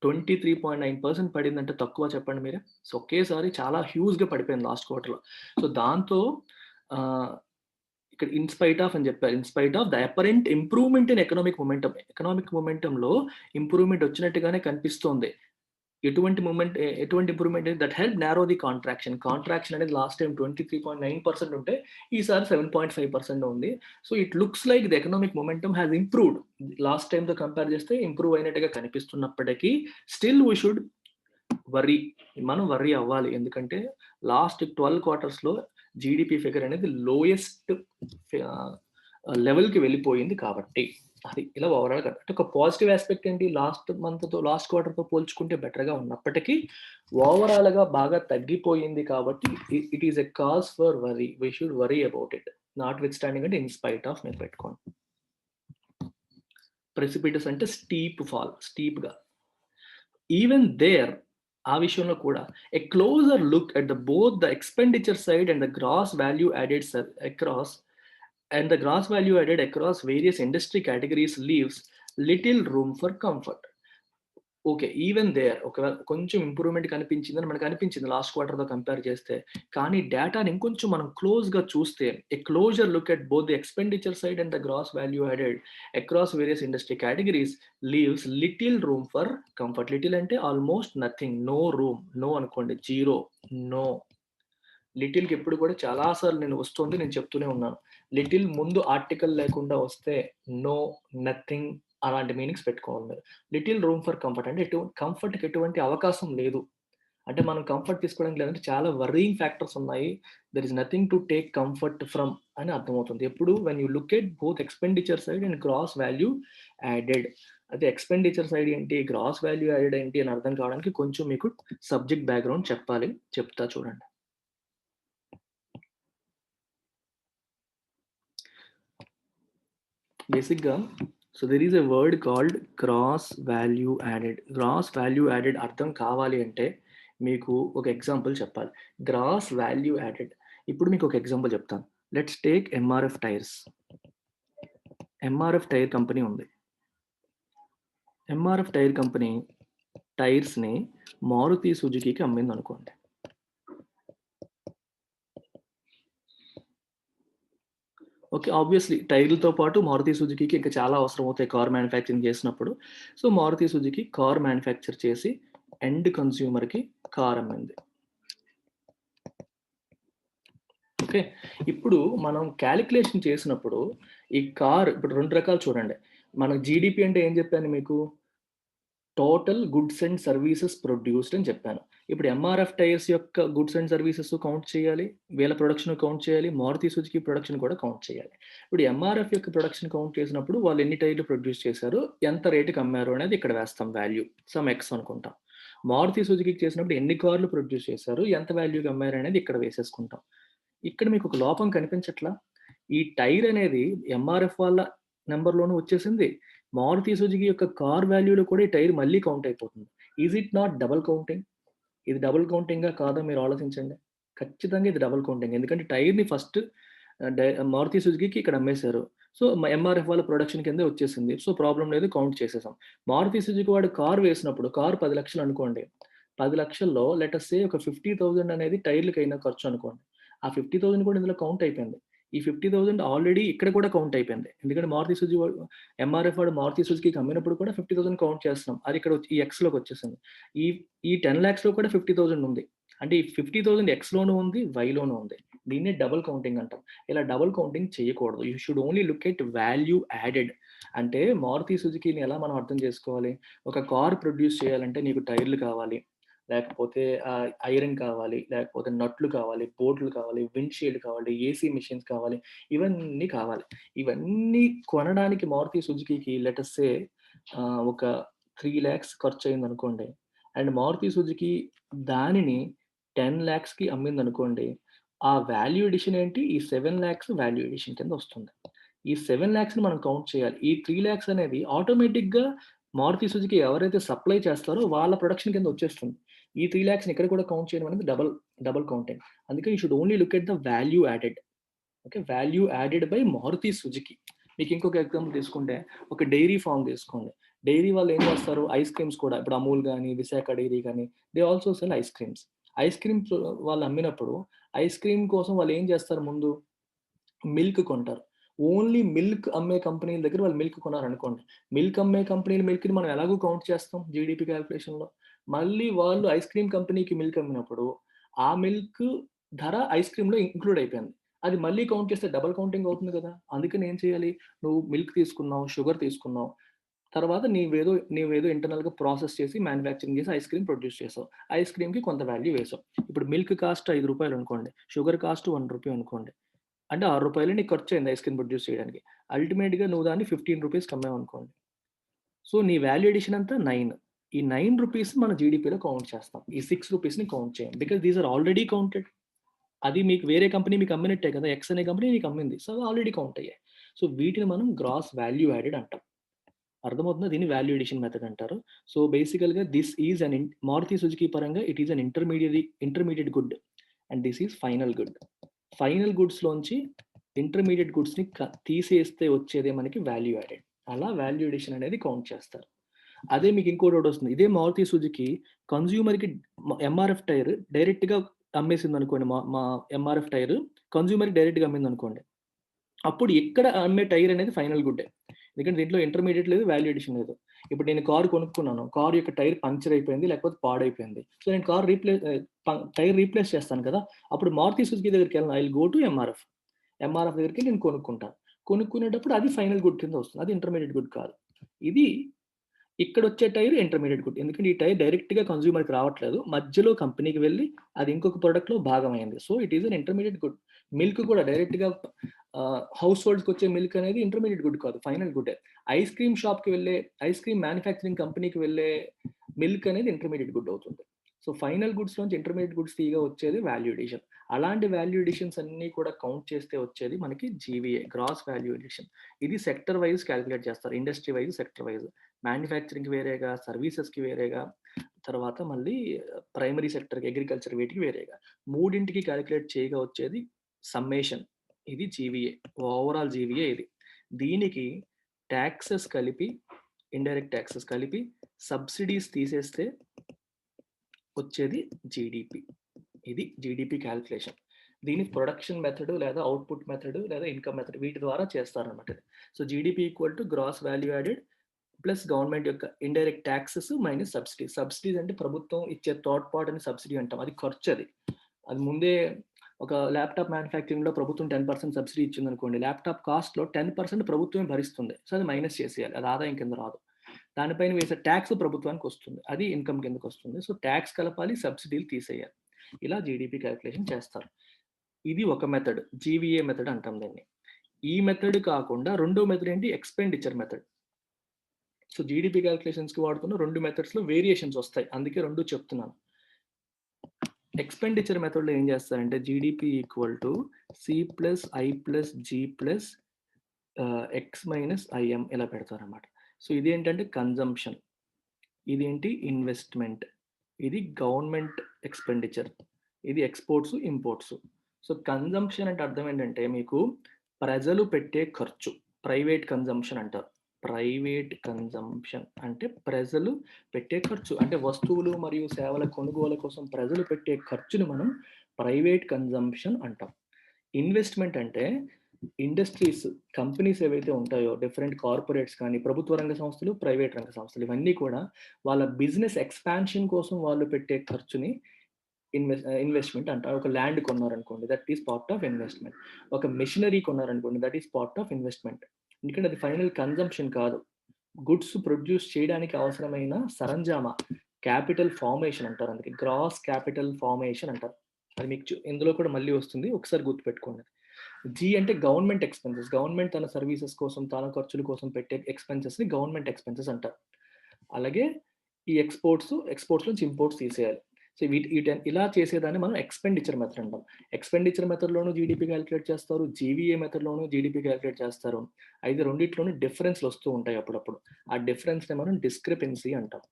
23.9% పడిందంటే తక్కువ చెప్పండి మీరే? సో, ఒకేసారి చాలా హ్యూజ్‌గా పడిపోయింది లాస్ట్ క్వార్టర్‌లో. సో, దాంతో ఆహ్, ఇక్కడ ఇన్ స్పైట్ ఆఫ్ అని చెప్పారు. In spite of the apparent improvement in economic momentum. Economic మొమెంటమ్‌లో ఇంప్రూవ్‌మెంట్ వచ్చినట్టుగానే కనిపిస్తోంది. ఎటువంటి improvement that help narrow the contraction. Contraction అనేది లాస్ట్ టైమ్ 23.9% ఉంటే ఈసారి 7.5% ఉంది. So, it looks like the economic momentum has improved. Last టైమ్‌తో కంపేర్ చేస్తే ఇంప్రూవ్ అయినట్టుగా కనిపిస్తున్నప్పటికీ స్టిల్ వి షుడ్ వర్రీ. మనం వర్రీ అవ్వాలి. ఎందుకంటే లాస్ట్ 12 క్వార్టర్స్‌లో జీడీపీ ఫిగర్ అనేది లోయెస్ట్ ఆహ్, లెవెల్‌కి వెళ్ళిపోయింది కాబట్టి. అది ఇలా ఓవరాల్‌గా అంటే ఒక పాజిటివ్ యాస్పెక్ట్ ఏంటి లాస్ట్ క్వార్టర్‌తో పోల్చుకుంటే బెటర్‌గా ఉన్నప్పటికీ ఓవరాల్‌గా బాగా తగ్గిపోయింది కాబట్టి it is a cause for worry. We should worry about it. Notwithstanding అంటే ఇన్ స్పైట్ ఆఫ్ మీరు పెట్టుకోండి. ప్రెసిపిటస్ అంటే స్టీప్‌గా. ఈవెన్ దేర్ ఆ విషయంలో కూడా a closer look at the both the expenditure side and the gross value added across various industry categories leaves little room for comfort. Okay. Even there ఒకవేళ కొంచెం improvement కనిపించిందని మనకనిపించింది లాస్ట్ క్వార్టర్‌తో కంపేర్ చేస్తే. కానీ డేటాని ఇంకొంచెం మనం క్లోజ్‌గా చూస్తే a closer look at both the expenditure side and the gross value added across various industry categories leaves little room for comfort. Little అంటే almost nothing. No room. No అనుకోండి. జీరో. నో. లిటిల్‌కి ఎప్పుడు కూడా చాలా సార్లు నేను చెప్తూనే ఉన్నాను. లిటిల్ ముందు ఆర్టికల్ లేకుండా వస్తే నో, నథింగ్ అలాంటి మీనింగ్స్ పెట్టుకోవాలి మీరు. లిటిల్ రూమ్ ఫర్ కంఫర్ట్ అంటే కంఫర్ట్‌కి ఎటువంటి అవకాశం లేదు. అంటే మనం కంఫర్ట్ తీసుకోవడానికి లేదంటే చాలా వర్రీయింగ్ ఫ్యాక్టర్స్ ఉన్నాయి. There is nothing to take comfort from అని అర్థమవుతుంది. ఎప్పుడు when you look at both expenditure side and gross value added. అదే ఎక్స్‌పెండిచర్ సైడ్ ఏంటి? గ్రాస్ వాల్యూ యాడెడ్ ఏంటి? అని అర్థం కావడానికి కొంచెం మీకు సబ్జెక్ట్ బ్యాక్‌గ్రౌండ్ చెప్పాలి. చెప్తా చూడండి. బేసిక్‌గా there is a word called gross value added. Gross value added అర్థం కావాలి అంటే మీకు ఒక ఎగ్జాంపుల్ చెప్పాలి. గ్రాస్ వాల్యూ యాడెడ్ ఇప్పుడు మీకు ఒక ఎగ్జాంపుల్ చెప్తాను. Let's take MRF tyres. MRF tyre company ఉంది. ఎంఆర్ఎఫ్ టైర్ కంపెనీ టైర్స్‌ని మారుతి సుజుకీకి అమ్మిందనుకోండి. ఓకే. ఆబ్వియస్‌లీ టైర్‌లతో పాటు మారుతి సుజుకీకి ఇంకా చాలా అవసరం అవుతాయి కార్ మ్యానుఫ్యాక్చరింగ్ చేసినప్పుడు. సో, మారుతి సుజుకి కార్ మ్యానుఫ్యాక్చర్ చేసి ఎండ్ కన్స్యూమర్‌కి కార్ అమ్మింది. ఓకే. ఇప్పుడు మనం కాలిక్యులేషన్ చేసినప్పుడు ఈ కార్ ఇప్పుడు 2 రకాలు చూడండి. మనకు జీడీపీ అంటే ఏం చెప్పాను మీకు? Total goods and services produced అని చెప్పాను. ఇప్పుడు ఎంఆర్ఎఫ్ టైర్స్ యొక్క గుడ్స్ అండ్ సర్వీసెస్ కౌంట్ చేయాలి. వీళ్ళ ప్రొడక్షన్ కౌంట్ చేయాలి. మారుతి సుజుకి ప్రొడక్షన్ కూడా కౌంట్ చేయాలి. ఇప్పుడు ఎంఆర్ఎఫ్ యొక్క ప్రొడక్షన్ కౌంట్ చేసినప్పుడు వాళ్ళు ఎన్ని టైర్లు ప్రొడ్యూస్ చేశారు? ఎంత రేట్‌కి అమ్మారు అనేది ఇక్కడ వేస్తాం వాల్యూ. సమ్ ఎక్స్ అనుకుంటాం. మారుతి సుజుకికి చేసినప్పుడు ఎన్ని కార్లు ప్రొడ్యూస్ చేశారు? ఎంత వాల్యూకి అమ్మారు అనేది ఇక్కడ వేసేసుకుంటాం. ఇక్కడ మీకు ఒక లోపం కనిపించట్లా? ఈ టైర్ అనేది ఎంఆర్ఎఫ్ వాళ్ళ నంబర్‌లోనూ వచ్చేసింది. మారుతి సుజుకి యొక్క కార్ వాల్యూలో కూడా ఈ టైర్ మళ్ళీ కౌంట్ అయిపోతుంది. Is it not double counting? ఇది డబుల్ కౌంటింగా కాదా మీరు ఆలోచించండి. ఖచ్చితంగా ఇది డబుల్ కౌంటింగ్. ఎందుకంటే టైర్‌ని ఫస్ట్ మారుతి సుజుకికి ఇక్కడ అమ్మేశారు. సో, ఎంఆర్ఎఫ్ వాళ్ళ ప్రొడక్షన్ కిందే వచ్చేసింది. సో, ప్రాబ్లమ్ లేదు కౌంట్ చేసేసాం. మారుతి సుజుకి వాడు కార్ వేసినప్పుడు కార్ 10,00,000 అనుకోండి. 10,00,000లో లెట్ అస్ సే ఒక 50,000 అనేది టైర్‌లకైన ఖర్చు అనుకోండి. ఆ 50,000 కూడా ఇందులో కౌంట్ అయిపోయింది. ఈ 50,000 ఆల్రెడీ ఇక్కడ కూడా కౌంట్ అయిపోయింది. ఎందుకంటే ఎంఆర్ఎఫ్ వాడు మారుతి సుజుకికి అమ్మినప్పుడు కూడా 50,000 కౌంట్ చేస్తున్నాం. అది ఇక్కడ వచ్చి ఈ ఎక్స్‌లోకి వచ్చేసింది. ఈ ఈ 10,00,000లో కూడా 50,000 ఉంది. అంటే ఈ 50,000 ఎక్స్‌లోనూ ఉంది, వైలోనూ ఉంది. దీన్నే డబుల్ కౌంటింగ్ అంటాం. ఇలా డబుల్ కౌంటింగ్ చేయకూడదు. You should only look at value added. అంటే మారుతి సుజుకిని ఎలా మనం అర్థం చేసుకోవాలి? ఒక కార్ ప్రొడ్యూస్ చేయాలంటే నీకు టైర్లు కావాలి. లేకపోతే ఐరన్ కావాలి, లేకపోతే నట్లు కావాలి, బోల్టులు కావాలి, విండ్‌షీల్డ్ కావాలి, ఏసీ మెషిన్స్ కావాలి. ఇవన్నీ కావాలి. ఇవన్నీ కొనడానికి మారుతి సుజుకికి లెట్ అస్ సే ఒక 3,00,000 ఖర్చయిందనుకోండి. అండ్ మారుతి సుజుకి దానిని 10,00,000కి అమ్మిందనుకోండి. ఆ వాల్యూ అడిషన్ ఏంటి? ఈ 7,00,000 వాల్యూ అడిషన్ కింద వస్తుంది. ఈ 7,00,000ని మనం కౌంట్ చేయాలి. ఈ 3,00,000 అనేది ఆటోమేటిక్‌గా మారుతి సుజుకి ఎవరైతే సప్లై చేస్తారో వాళ్ళ ప్రొడక్షన్ కింద వచ్చేస్తుంది. ఈ 3,00,000ని ఇక్కడ కూడా కౌంట్ చేయడం అనేది డబుల్ కౌంటింగ్. అందుకే you should only look at the value added. Okay. Value added by Maruti Suzuki. మీకు ఇంకొక ఎగ్జాంపుల్ తీసుకుంటే ఒక డైరీ ఫార్మ్ తీసుకోండి. డైరీ వాళ్ళు ఏం చేస్తారు, ఐస్ క్రీమ్స్ కూడా ఇప్పుడు అమూల్ కానీ విశాఖ డైరీ కానీ they also cell ice creams. Ice creams వాళ్ళు అమ్మినప్పుడు ఐస్ క్రీమ్ కోసం వాళ్ళు ఏం చేస్తారు, ముందు మిల్క్ కొంటారు. ఓన్లీ మిల్క్ అమ్మే కంపెనీల దగ్గర వాళ్ళు మిల్క్ కొన్నారనుకోండి. మిల్క్ అమ్మే కంపెనీల మిల్క్‌ని మనం ఎలాగో కౌంట్ చేస్తాం జీడీపీ కాలిక్యులేషన్‌లో. మళ్ళీ వాళ్ళు ఐస్ క్రీమ్ కంపెనీకి మిల్క్ అమ్మినప్పుడు, ఆ మిల్క్ ధర ఐస్ క్రీమ్‌లో ఇంక్లూడ్ అయిపోయింది. అది మళ్ళీ కౌంట్ చేస్తే డబుల్ కౌంటింగ్ అవుతుంది కదా! అందుకని ఏం చేయాలి? నువ్వు మిల్క్ తీసుకున్నావు, షుగర్ తీసుకున్నావు. తర్వాత నీవేదో ఇంటర్నల్‌గా ప్రాసెస్ చేసి మ్యానుఫ్యాక్చరింగ్ చేసి ఐస్ క్రీమ్ ప్రొడ్యూస్ చేసావు. ఐస్ క్రీమ్‌కి కొంత వాల్యూ వేసావు. ఇప్పుడు మిల్క్ కాస్ట్ రూ. 5 అనుకోండి. షుగర్ కాస్ట్ రూ. 1 అనుకోండి. అంటే రూ. 6 నీకు ఖర్చయింది ఐస్ క్రీమ్ ప్రొడ్యూస్ చేయడానికి. అల్టిమేట్‌గా నువ్వు దాన్ని రూ. 15 అమ్మావనుకోండి. సో, నీ వాల్యూ అడిషన్ అంతా 9. ఈ రూ. 9 మన జీడీపీలో కౌంట్ చేస్తాం. ఈ రూ. 6ని కౌంట్ చేయం. Because these are already counted. అది మీకు వేరే కంపెనీ మీకు అమ్మినట్టే కదా! ఎక్స్ అనే కంపెనీ నీకు అమ్మింది. సో, అవి ఆల్రెడీ కౌంట్ అయ్యాయి. సో, వీటిని మనం గ్రాస్ వాల్యూ యాడెడ్ అంటాం. అర్థమవుతుందా? దీన్ని వాల్యూ అడిషన్ మెథడ్ అంటారు. సో, బేసికల్‌గా దిస్ ఈజ్ మారుతి సుజుకి పరంగా it is an intermediate good and this is final good. Final గుడ్స్‌లోంచి ఇంటర్మీడియేట్ గుడ్స్‌ని తీసేస్తే వచ్చేదే మనకి వాల్యూ యాడెడ్. అలా వాల్యూ అడిషన్ అనేది కౌంట్ చేస్తారు. అదే మీకు ఇంకోటి ఒకటొస్తుంది. ఇదే మారుతి సుజుకి కన్స్యూమర్‌కి ఎంఆర్ఎఫ్ టైర్ డైరెక్ట్‌గా అమ్మేసిందనుకోండి. మా మా ఎంఆర్ఎఫ్ టైర్ కన్స్యూమర్‌కి డైరెక్ట్‌గా అమ్మిందనుకోండి. అప్పుడు ఇక్కడ అమ్మే టైర్ అనేది ఫైనల్ గుడ్డే. ఎందుకంటే దీంట్లో ఇంటర్మీడియేట్ లేదు, వాల్యూ అడిషన్ లేదు. ఇప్పుడు నేను కారు కొనుక్కున్నాను. కారు యొక్క టైర్ పంక్చర్ అయిపోయింది, లేకపోతే పాడైపోయింది. సో, నేను కారు టైర్ రీప్లేస్ చేస్తాను కదా! అప్పుడు మారుతి సుజుకి దగ్గరికెళ్ళను. I will go to MRF. MRF దగ్గరికి నేను కొనుక్కుంటాను. కొనుక్కునేటప్పుడు అది ఫైనల్ గుడ్ కింద వస్తుంది. అది ఇంటర్మీడియేట్ గుడ్ కాదు. ఇది ఇక్కడొచ్చే టైర్ ఇంటర్మీడియేట్ గుడ్. ఎందుకంటే ఈ టైర్ డైరెక్ట్‌గా కన్స్యూమర్‌కి రావట్లేదు. మధ్యలో కంపెనీకి వెళ్లి అది ఇంకొక ప్రొడక్ట్‌లో భాగమైంది. So, it is an intermediate good. Milk కూడా డైరెక్ట్‌గా హౌస్ హోల్డ్స్‌కొచ్చే మిల్క్ అనేది ఇంటర్మీడియేట్ గుడ్ కాదు. ఫైనల్ గుడ్డే. ఐస్ క్రీమ్ షాప్‌కి వెళ్ళే ఐస్ క్రీమ్ మ్యానుఫ్యాక్చరింగ్ కంపెనీకి వెళ్ళే మిల్క్ అనేది ఇంటర్మీడియేట్ గుడ్ అవుతుంది. సో, ఫైనల్ గుడ్స్ నుంచి ఇంటర్మీడియేట్ గుడ్స్ తీయగా వచ్చేది వాల్యూ అడిషన్. అలాంటి వాల్యూ అడిషన్స్ అన్నీ కూడా కౌంట్ చేస్తే వచ్చేది మనకి జీవీఏ గ్రాస్ వాల్యూ అడిషన్. ఇది సెక్టర్ వైస్ కాలిక్యులేట్ చేస్తారు. Industry wise, sector vice. మ్యానుఫ్యాక్చరింగ్‌కి వేరేగా, సర్వీసెస్‌కి వేరేగా, తర్వాత మళ్ళీ ప్రైమరీ సెక్టర్‌కి అగ్రికల్చర్ వీటికి వేరేగా. మూడింటికి కాలిక్యులేట్ చేయగా వచ్చేది సమ్మేషన్. ఇది జీవీఏ. ఓవరాల్ జీవీఏ ఇది. దీనికి టాక్సెస్ కలిపి, ఇండైరెక్ట్ టాక్సెస్ కలిపి, సబ్సిడీస్ తీసేస్తే వచ్చేది జీడీపీ. ఇది జీడీపీ కాలిక్యులేషన్. దీన్ని ప్రొడక్షన్ మెథడ్ లేదా అవుట్‌పుట్ మెథడ్ లేదా ఇన్‌కమ్ మెథడ్ వీటి ద్వారా చేస్తారనమాట ఇది. So, GDP equal to gross value added plus government యొక్క indirect taxes minus subsidies. Subsidies అంటే ప్రభుత్వం ఇచ్చే థర్డ్ పార్టీని సబ్సిడీ అంటాం. అది ఖర్చది. అది ముందే ఒక ల్యాప్‌టాప్ మ్యానుఫ్యాక్చరింగ్‌లో ప్రభుత్వం 10% సబ్సిడీ ఇచ్చిందనుకోండి. ల్యాప్‌టాప్ కాస్ట్‌లో 10% ప్రభుత్వమే భరిస్తుంది. సో, అది మైనస్ చేసేయాలి. అది ఆదాయం కింద రాదు. దానిపైన వేసే టాక్స్ ప్రభుత్వానికొస్తుంది. అది ఇన్‌కమ్ కిందకొస్తుంది. సో, టాక్స్ కలపాలి, సబ్సిడీలు తీసేయాలి. ఇలా జీడీపీ కాలిక్యులేషన్ చేస్తారు. ఇది ఒక మెథడ్. జీవీఏ మెథడ్ అంటాం దీన్ని. ఈ మెథడ్ కాకుండా రెండో మెథడ్ ఏంటి? Expenditure method. సో, జీడీపీ కాలిక్యులేషన్స్‌కి వాడుతున్న 2 మెథడ్స్‌లో వేరియేషన్స్ వస్తాయి. అందుకే 2 చెప్తున్నాను. ఎక్స్‌పెండిచర్ మెథడ్‌లో ఏం చేస్తారంటే GDP equal to C plus I plus G plus X minus IM ఇలా పెడతారనమాట. సో, ఇదేంటంటే కన్జంప్షన్. ఇదేంటి ఇన్వెస్ట్‌మెంట్. ఇది గవర్నమెంట్ ఎక్స్‌పెండిచర్. ఇది ఎక్స్‌పోర్ట్స్, ఇంపోర్ట్స్. సో, కన్జంప్షన్ అంటే అర్థం ఏంటంటే మీకు ప్రజలు పెట్టే ఖర్చు. ప్రైవేట్ కన్జంప్షన్ అంటారు. ప్రైవేట్ కన్జంప్షన్ అంటే ప్రజలు పెట్టే ఖర్చు. అంటే వస్తువులు మరియు సేవల కొనుగోలు కోసం ప్రజలు పెట్టే ఖర్చుని మనం ప్రైవేట్ కన్జంప్షన్ అంటాం. ఇన్వెస్ట్‌మెంట్ అంటే ఇండస్ట్రీస్, కంపెనీస్ ఏవైతే ఉంటాయో డిఫరెంట్ కార్పొరేట్స్ కానీ, ప్రభుత్వ రంగ సంస్థలు, ప్రైవేట్ రంగ సంస్థలు ఇవన్నీ కూడా వాళ్ళ బిజినెస్ ఎక్స్‌పాన్షన్ కోసం వాళ్ళు పెట్టే ఖర్చుని ఇన్వెస్ట్‌మెంట్ అంటారు. ఒక ల్యాండ్ కొన్నారనుకోండి that is part of investment. ఒక మెషినరీ కొన్నారనుకోండి that is part of investment. ఎందుకంటే అది ఫైనల్ కన్జంప్షన్ కాదు. గుడ్స్ ప్రొడ్యూస్ చేయడానికి అవసరమైన సరంజామా క్యాపిటల్ ఫార్మేషన్ అంటారు. అందుకే గ్రాస్ క్యాపిటల్ ఫార్మేషన్ అంటారు. అది మీకు ఇందులో కూడా మళ్ళీ వస్తుంది. ఒకసారి గుర్తుపెట్టుకోండి. జీ అంటే గవర్నమెంట్ ఎక్స్‌పెన్సెస్. గవర్నమెంట్ తన సర్వీసెస్ కోసం, తన ఖర్చుల కోసం పెట్టే ఎక్స్‌పెన్సెస్‌ని గవర్నమెంట్ ఎక్స్‌పెన్సెస్ అంటారు. అలాగే ఈ ఎక్స్‌పోర్ట్స్ నుంచి ఇంపోర్ట్స్ తీసేయాలి. సో, ఇలా చేసేదాన్ని మనం ఎక్స్‌పెండిచర్ మెథడ్ అంటాం. ఎక్స్‌పెండిచర్ మెథడ్‌లోనూ జీడీపీ కాలిక్యులేట్ చేస్తారు. జీవీఏ మెథడ్‌లోనూ జీడీపీ కాలిక్యులేట్ చేస్తారు. అయితే రెండిట్లోనూ డిఫరెన్స్‌లు వస్తూ ఉంటాయి అప్పుడప్పుడు. ఆ డిఫరెన్స్‌ని మనం డిస్క్రిపెన్సీ అంటాం.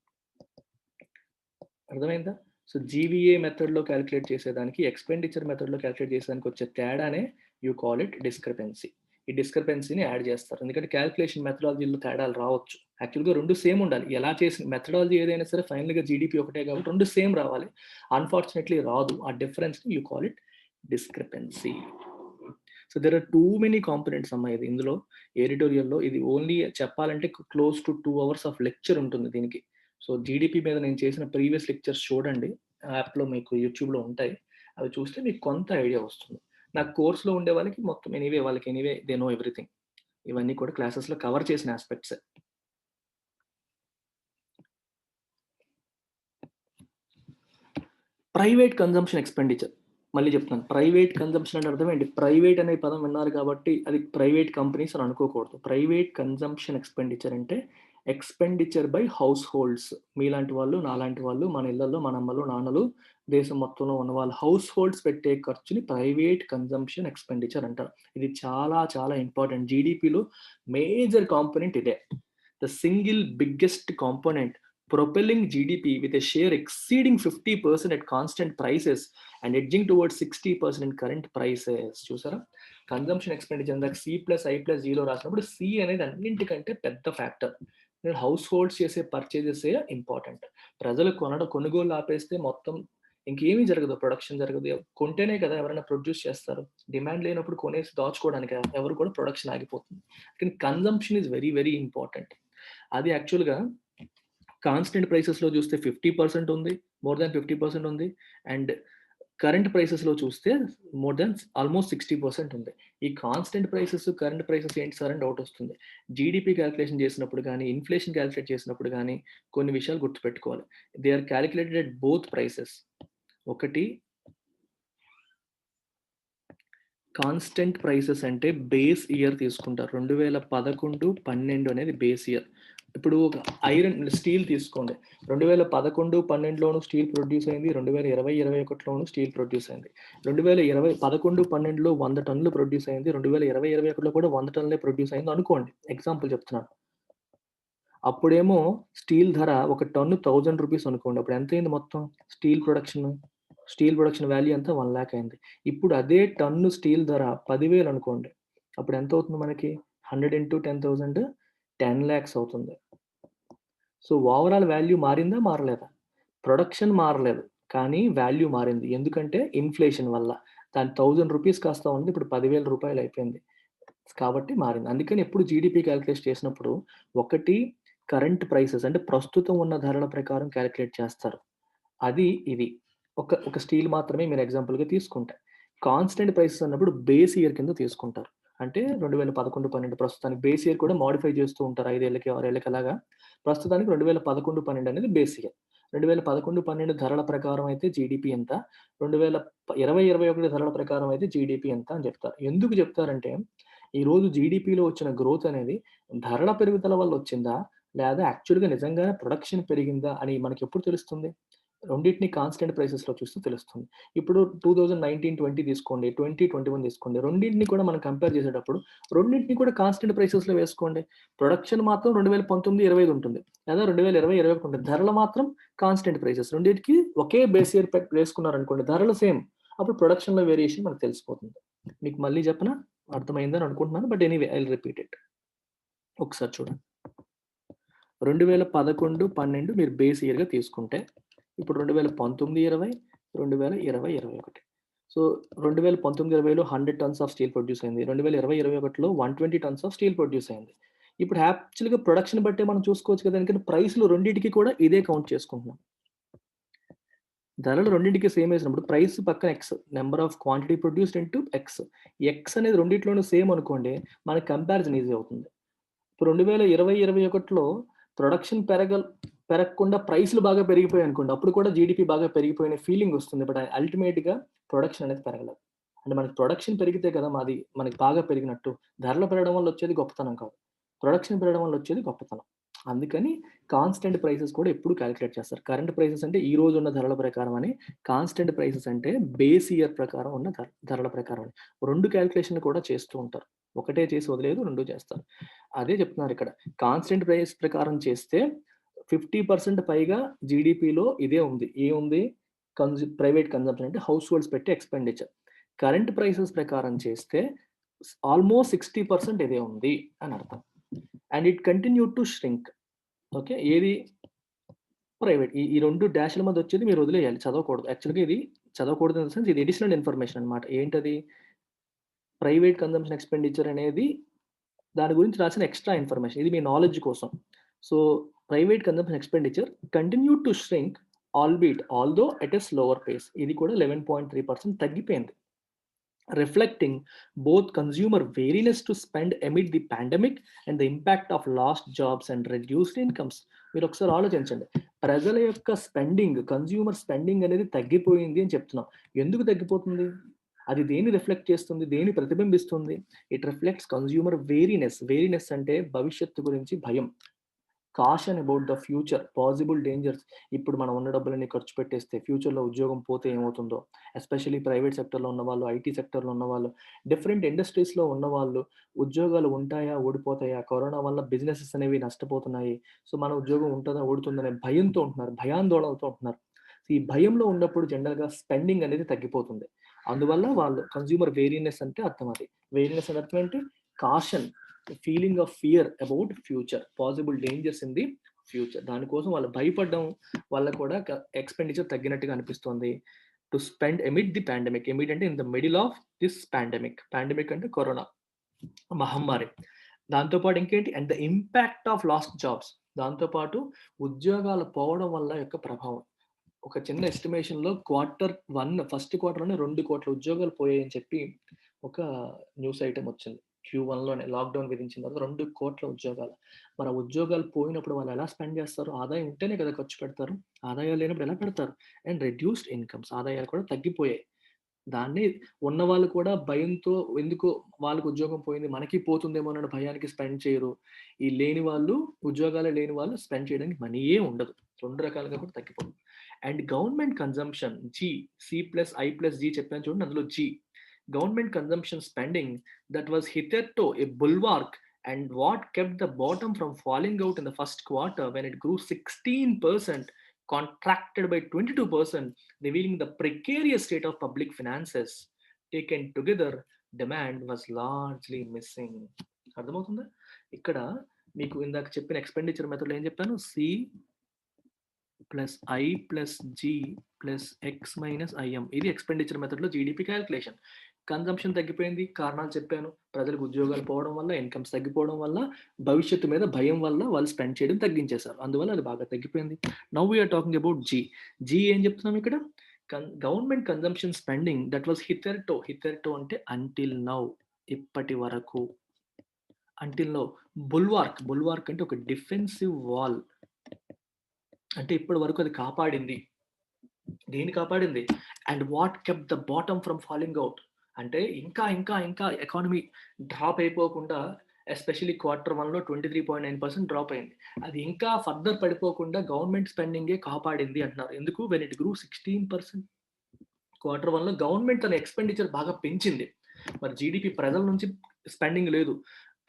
అర్థమైందా? సో, జీవీఏ మెథడ్‌లో కాలిక్యులేట్ చేసేదానికి, ఎక్స్‌పెండిచర్ మెథడ్‌లో కాలిక్యులేట్ చేసేదానికి వచ్చే తేడానే యూ కాల్ ఇట్ డిస్క్రిపెన్సీ. ఈ డిస్క్రిపెన్సీని యాడ్ చేస్తారు. ఎందుకంటే క్యాల్కులేషన్ మెథడాలజీలో తేడాలు రావచ్చు. యాక్చువల్గా రెండు సేమ్ ఉండాలి. ఎలా చేసిన మెథడాలజీ ఏదైనా సరే ఫైనల్గా జీడిపి ఒకటే కాబట్టి రెండు సేమ్ రావాలి. అన్ఫార్చునేట్లీ రాదు. ఆ difference you call it discrepancy. So there are too many components అమ్మా. ఇది ఇందులో ఎడిటోరియల్లో ఇది ఓన్లీ చెప్పాలంటే close to 2 hours of lecture ఉంటుంది దీనికి. సో జీడిపి మీద నేను చేసిన ప్రీవియస్ లెక్చర్స్ చూడండి, యాప్లో మీకు యూట్యూబ్లో ఉంటాయి. అవి చూస్తే మీకు కొంత ఐడియా వస్తుంది. నా కోర్స్లో ఉండే వాళ్ళకి మొత్తం వాళ్ళకి ఎనీవే దే నో ఎవ్రీథింగ్. ఇవన్నీ కూడా క్లాసెస్లో కవర్ చేసిన ఆస్పెక్ట్స్. Private consumption expenditure. మళ్ళీ చెప్తాను, ప్రైవేట్ కన్జంప్షన్ అంటే అర్థం ఏంటి? ప్రైవేట్ అనే పదం విన్నారు కాబట్టి అది ప్రైవేట్ కంపెనీస్ అని అనుకోకూడదు. ప్రైవేట్ కన్జంప్షన్ ఎక్స్పెండిచర్ అంటే ఎక్స్పెండిచర్ బై హౌస్ హోల్డ్స్. మీలాంటి వాళ్ళు, నాలాంటి వాళ్ళు, మన ఇళ్లలో మన అమ్మలు నాన్నలు, దేశం మొత్తంలో ఉన్న వాళ్ళు హౌస్ హోల్డ్స్ పెట్టే ఖర్చుని ప్రైవేట్ కన్జంప్షన్ ఎక్స్పెండిచర్ అంటారు. ఇది చాలా చాలా ఇంపార్టెంట్. జీడిపిలో మేజర్ కాంపోనెంట్ ఇదే. The single biggest component propelling GDP with a share exceeding 50% at constant prices and edging towards 60% in current prices. చూసారా? కన్జంప్షన్ ఎక్స్పెండిచర్ ఇందాక C+I+G రాసినప్పుడు C అనేది అన్నింటికంటే పెద్ద ఫ్యాక్టర్. హౌస్ హోల్డ్స్ చేసే పర్చేజెస్ ఇంపార్టెంట్. ప్రజలు కొనుగోలు ఆపేస్తే మొత్తం ఇంకేమీ జరగదు, ప్రొడక్షన్ జరగదు. కొంటేనే కదా ఎవరైనా ప్రొడ్యూస్ చేస్తారు. డిమాండ్ లేనప్పుడు కొనేసి దాచుకోవడానికి ఎవరు కూడా ప్రొడక్షన్ ఆగిపోతుంది. కానీ consumption is very very important. అది యాక్చువల్గా కాన్స్టెంట్ ప్రైసెస్లో చూస్తే 50% ఉంది, మోర్ దాన్ 50% ఉంది. అండ్ కరెంట్ ప్రైసెస్లో చూస్తే మోర్ దాన్ ఆల్మోస్ట్ 60% ఉంది. ఈ కాన్స్టెంట్ ప్రైసెస్, కరెంట్ ప్రైసెస్ ఏంటి సార్ అని డౌట్ వస్తుంది. జీడిపి క్యాలిక్యులేషన్ చేసినప్పుడు కానీ, ఇన్ఫ్లేషన్ క్యాలిక్యులేట్ చేసినప్పుడు కానీ కొన్ని విషయాలు గుర్తుపెట్టుకోవాలి. They are calculated at both prices. ఒకటి కాన్స్టెంట్ ప్రైసెస్ అంటే బేస్ ఇయర్ తీసుకుంటారు. 2011, 12 అనేది బేస్ ఇయర్. ఇప్పుడు ఐరన్ స్టీల్ తీసుకోండి. 2011, 12లోను స్టీల్ ప్రొడ్యూస్ అయింది. 2020, 2021లోను స్టీల్ ప్రొడ్యూస్ అయింది. 2011, 12లో 100 టన్నులు ప్రొడ్యూస్ అయింది. 2020, 2021లో కూడా 100 టన్నులే ప్రొడ్యూస్ అయింది అనుకోండి. ఎగ్జాంపుల్ చెప్తున్నాను. అప్పుడేమో స్టీల్ ధర ఒక టన్ను 1000 రూపీస్ అనుకోండి. అప్పుడు ఎంత అయింది మొత్తం స్టీల్ ప్రొడక్షన్ వాల్యూ అంతా 1 lakh అయింది. ఇప్పుడు అదే టన్ను స్టీల్ ధర 10,000 అనుకోండి. అప్పుడు ఎంత అవుతుంది మనకి? 100 into 10,000 10 lakhs అవుతుంది. సో ఓవరాల్ వాల్యూ మారిందా మారలేదా? ప్రొడక్షన్ మారలేదు, కానీ వాల్యూ మారింది. ఎందుకంటే ఇన్ఫ్లేషన్ వల్ల దాని 1000 రూపీస్ కాస్త ఉంది, ఇప్పుడు 10,000 రూపాయలు అయిపోయింది కాబట్టి మారింది. అందుకని ఎప్పుడు జీడిపి క్యాలిక్యులేట్ చేసినప్పుడు ఒకటి కరెంట్ ప్రైసెస్ అంటే ప్రస్తుతం ఉన్న ధరల ప్రకారం క్యాలిక్యులేట్ చేస్తారు. అది ఇది ఒక స్టీల్ మాత్రమే మీరు ఎగ్జాంపుల్గా తీసుకుంటే. కాన్స్టెంట్ ప్రైసెస్ అన్నప్పుడు బేస్ ఇయర్ కింద తీసుకుంటారు. అంటే 2011, 12 ప్రస్తుతానికి బేస్ ఇయర్ కూడా మాడిఫై చేస్తూ ఉంటారు 5 ఏళ్ళకి 6 ఏళ్ళకి అలాగా. ప్రస్తుతానికి 2011, 12 అనేది బేస్ ఇయర్. 2011, 12 ధరల ప్రకారం అయితే జీడిపి ఎంత, 2020, 2021 ధరల ప్రకారం అయితే జీడిపి ఎంత అని చెప్తారు. ఎందుకు చెప్తారంటే ఈరోజు జీడిపిలో వచ్చిన గ్రోత్ అనేది ధరల పెరుగుదల వల్ల వచ్చిందా, లేదా యాక్చువల్గా నిజంగానే ప్రొడక్షన్ పెరిగిందా అని మనకి ఎప్పుడు తెలుస్తుంది? రెండింటిని కాన్స్టెంట్ ప్రైసెస్లో చూస్తే తెలుస్తుంది. ఇప్పుడు 2019-20 తీసుకోండి, 2021 తీసుకోండి. రెండింటిని కూడా మనం కంపేర్ చేసేటప్పుడు రెండింటిని కూడా కాన్స్టెంట్ ప్రైసెస్లో వేసుకోండి. ప్రొడక్షన్ మాత్రం 2019-20 ఉంటుంది, లేదా 2020-21 ఉంటుంది. ధరలు మాత్రం కాన్స్టెంట్ ప్రైసెస్. రెండింటికి ఒకే బేస్ ఇయర్ వేసుకున్నారనుకోండి, ధరలు సేమ్. అప్పుడు ప్రొడక్షన్లో వేరియేషన్ మనకు తెలిసిపోతుంది. మీకు మళ్ళీ చెప్పనా? అర్థమైందని అనుకుంటున్నాను. But anyway I will repeat it. ఒకసారి చూడండి. 2011, 12 మీరు బేస్ ఇయర్గా తీసుకుంటే ఇప్పుడు 2019-20, 2020, 2021. సో 2019-20లో 100 tons ఆఫ్ స్టీల్ ప్రొడ్యూస్ అయింది. 2020-21లో 120 tons ఆఫ్ స్టీల్ ప్రొడ్యూస్ అయింది. ఇప్పుడు యాక్చువల్గా ప్రొడక్షన్ బట్టే మనం చూసుకోవచ్చు కదా, ఎందుకంటే ప్రైస్లు రెండింటికి కూడా ఇదే కౌంట్ చేసుకుంటున్నాం. ధరలు రెండింటికి సేమ్ వేసినప్పుడు ప్రైస్ పక్కన X, number of quantity produced into X. X అనేది రెండింటిలోనూ సేమ్ అనుకోండి, మనకి కంపారిజన్ ఈజీ అవుతుంది. ఇప్పుడు 2020-21లో ప్రొడక్షన్ పెరగకుండా ప్రైస్లు బాగా పెరిగిపోయాయి అనుకోండి, అప్పుడు కూడా జీడిపి బాగా పెరిగిపోయిన ఫీలింగ్ వస్తుంది. బట్ అల్టిమేట్గా ప్రొడక్షన్ అనేది పెరగలేదు. అంటే మనకి ప్రొడక్షన్ పెరిగితే కదా మనకి బాగా పెరిగినట్టు. ధరలు పెరగడం వల్ల వచ్చేది గొప్పతనం కాదు, ప్రొడక్షన్ పెరగడం వల్ల వచ్చేది గొప్పతనం. అందుకని కాన్స్టెంట్ ప్రైసెస్ కూడా ఎప్పుడు క్యాలిక్యులేట్ చేస్తారు. కరెంట్ ప్రైసెస్ అంటే ఈ రోజు ఉన్న ధరల ప్రకారం అని, కాన్స్టెంట్ ప్రైసెస్ అంటే బేస్ ఇయర్ ప్రకారం ఉన్న ధరల ప్రకారం అని. రెండు క్యాలిక్యులేషన్ కూడా చేస్తూ ఉంటారు. ఒకటే చేసి వదిలేదు, రెండు చేస్తారు. అదే చెప్తున్నారు ఇక్కడ. కాన్స్టెంట్ ప్రైస్ ప్రకారం చేస్తే 50% పైగా జీడిపిలో ఇదే ఉంది. ఏముంది? ప్రైవేట్ కన్జంప్షన్ అంటే హౌస్ హోల్డ్స్ పెట్టే ఎక్స్పెండిచర్. కరెంట్ ప్రైసెస్ ప్రకారం చేస్తే ఆల్మోస్ట్ 60% ఇదే ఉంది అని అర్థం. And it continue to shrink. Okay. ఏది ప్రైవేట్. ఈ 2 డాష్‌ల మధ్య వచ్చేది మీరు వదిలేయాలి. చదవకూడదు. యాక్చువల్‌గా ఇది చదవకూడదు ఇన్ ద సెన్స్ ఇది అడిషనల్ ఇన్ఫర్మేషన్ అన్నమాట. ఏంటది? ప్రైవేట్ కన్జంప్షన్ ఎక్స్‌పెండిచర్ అనేది దాని గురించి రాసిన ఎక్స్‌ట్రా ఇన్ఫర్మేషన్. ఇది మీ నాలెడ్జ్ కోసం. So, private consumption expenditure continue to shrink although at a slower pace. ఇది కూడా 11.3% తగ్గిపోయింది. Reflecting both consumer wariness to spend amid the pandemic and the impact of lost jobs and reduced incomes. మీరు ఒకసారి ఆలోచించండి. ప్రజల యొక్క spending, consumer spending అనేది తగ్గిపోయింది అని చెప్తున్నాం. ఎందుకు తగ్గిపోతుంది? అది దేన్ని రిఫ్లెక్ట్ చేస్తుంది? దేన్ని ప్రతిబింబిస్తుంది? It reflects consumer wariness. Wariness అంటే భవిష్యత్తు గురించి భయం. Caution about the future, possible dangers. ఇప్పుడు మనం ఉన్న డబ్బులన్నీ ఖర్చు పెట్టేస్తే ఫ్యూచర్‌లో ఉద్యోగం పోతే ఏమవుతుందో? ఎస్పెషల్లీ ప్రైవేట్ సెక్టర్‌లో ఉన్నవాళ్ళు, ఐటీ సెక్టర్‌లో ఉన్నవాళ్ళు, డిఫరెంట్ ఇండస్ట్రీస్‌లో ఉన్నవాళ్ళు, ఉద్యోగాలు ఉంటాయా? ఊడిపోతాయా? కరోనా వల్ల బిజినెసెస్ అనేవి నష్టపోతున్నాయి. సో, మన ఉద్యోగం ఉంటదా? ఊడుతుందనే భయంతో ఉంటున్నారు. భయాందోళనలతో ఉంటున్నారు. ఈ భయంలో ఉన్నప్పుడు జనరల్‌గా స్పెండింగ్ అనేది తగ్గిపోతుంది. అందువల్ల వాళ్ళు కన్స్యూమర్ వేరీనెస్ అంటే అర్థం అది. వేరీనెస్ అంటే అర్థం ఏంటి? Caution, feeling of fear about future, possible dangers in the future. దానికోసం వాళ్ళు భయపడడం వల్ల కూడా ఎక్స్‌పెండిచర్ తగ్గినట్టుగా అనిపిస్తుంది. To spend amid the pandemic. Amid అంటే in the middle of this pandemic. Pandemic అంటే కరోనా మహమ్మారి. దాంతో పాటు ఇంకేంటి? And the impact of lost jobs. దాంతో పాటు ఉద్యోగాలు పోవడం వల్ల యొక్క ప్రభావం. ఒక చిన్న ఎస్టిమేషన్‌లో ఫస్ట్ క్వార్టర్‌లోనే 2,00,00,000 ఉద్యోగాలు పోయాయని చెప్పి ఒక న్యూస్ ఐటెమ్ వచ్చింది. Q1లోనే లాక్‌డౌన్ విధించిన తర్వాత 2,00,00,000 ఉద్యోగాలు. మరి ఆ ఉద్యోగాలు పోయినప్పుడు వాళ్ళు ఎలా స్పెండ్ చేస్తారు? ఆదాయం ఉంటేనే కదా ఖర్చు పెడతారు. ఆదాయాలు లేనప్పుడు ఎలా పెడతారు? అండ్ రెడ్యూస్డ్ ఇన్‌కమ్స్, ఆదాయాలు కూడా తగ్గిపోయాయి. దాన్ని ఉన్నవాళ్ళు కూడా భయంతో ఎందుకో వాళ్ళకి ఉద్యోగం పోయింది, మనకి పోతుందేమోనన్న భయానికి స్పెండ్ చేయరు. ఈ లేని వాళ్ళు, ఉద్యోగాలే లేని వాళ్ళు స్పెండ్ చేయడానికి మనీయే ఉండదు. 2 రకాలుగా కూడా తగ్గిపోతుంది. అండ్ గవర్నమెంట్ కన్జంప్షన్ సి+ఐ+జి చెప్పాను చూడండి, అందులో G. Government consumption spending that was hitherto a bulwark and what kept the bottom from falling out in the first quarter when it grew 16%, contracted by 22%, revealing the precarious state of public finances. Taken together, demand was largely missing. అర్థమవుతుందా? ఇక్కడ మీకు ఇందాక చెప్పిన expenditure మెథడ్‌లో ఏం చెప్పాను? C+I+G+X-IM. ఇది expenditure మెథడ్‌లో జీడీపీ కాలిక్యులేషన్. కన్జంప్షన్ తగ్గిపోయింది. కారణాలు చెప్పాను. ప్రజలకు ఉద్యోగాలు పోవడం వల్ల, ఇన్‌కమ్స్ తగ్గిపోవడం వల్ల, భవిష్యత్తు మీద భయం వల్ల వాళ్ళు స్పెండ్ చేయడం తగ్గించేశారు. అందువల్ల అది బాగా తగ్గిపోయింది. Now we are talking about G. G ఏం చెప్తున్నాం ఇక్కడ? Government consumption spending that was hitherto అంటే అంటిల్ నౌ, ఇప్పటి వరకు. Until now. బుల్వార్క్ అంటే ఒక డిఫెన్సివ్ వాల్. అంటే ఇప్పటి వరకు అది కాపాడింది. దేన్ని కాపాడింది? And what kept the bottom from falling out. అంటే ఇంకా ఎకానమీ డ్రాప్ అయిపోకుండా, ఎస్పెషల్లీ Q1లో 23.9% డ్రాప్ అయింది. అది ఇంకా ఫర్దర్ పడిపోకుండా గవర్నమెంట్ స్పెండింగే కాపాడింది అంటున్నారు. ఎందుకు? When it grew 16%. Q1లో గవర్నమెంట్ తన ఎక్స్‌పెండిచర్ బాగా పెంచింది. మరి జీడీపీ ప్రజల నుంచి స్పెండింగ్ లేదు.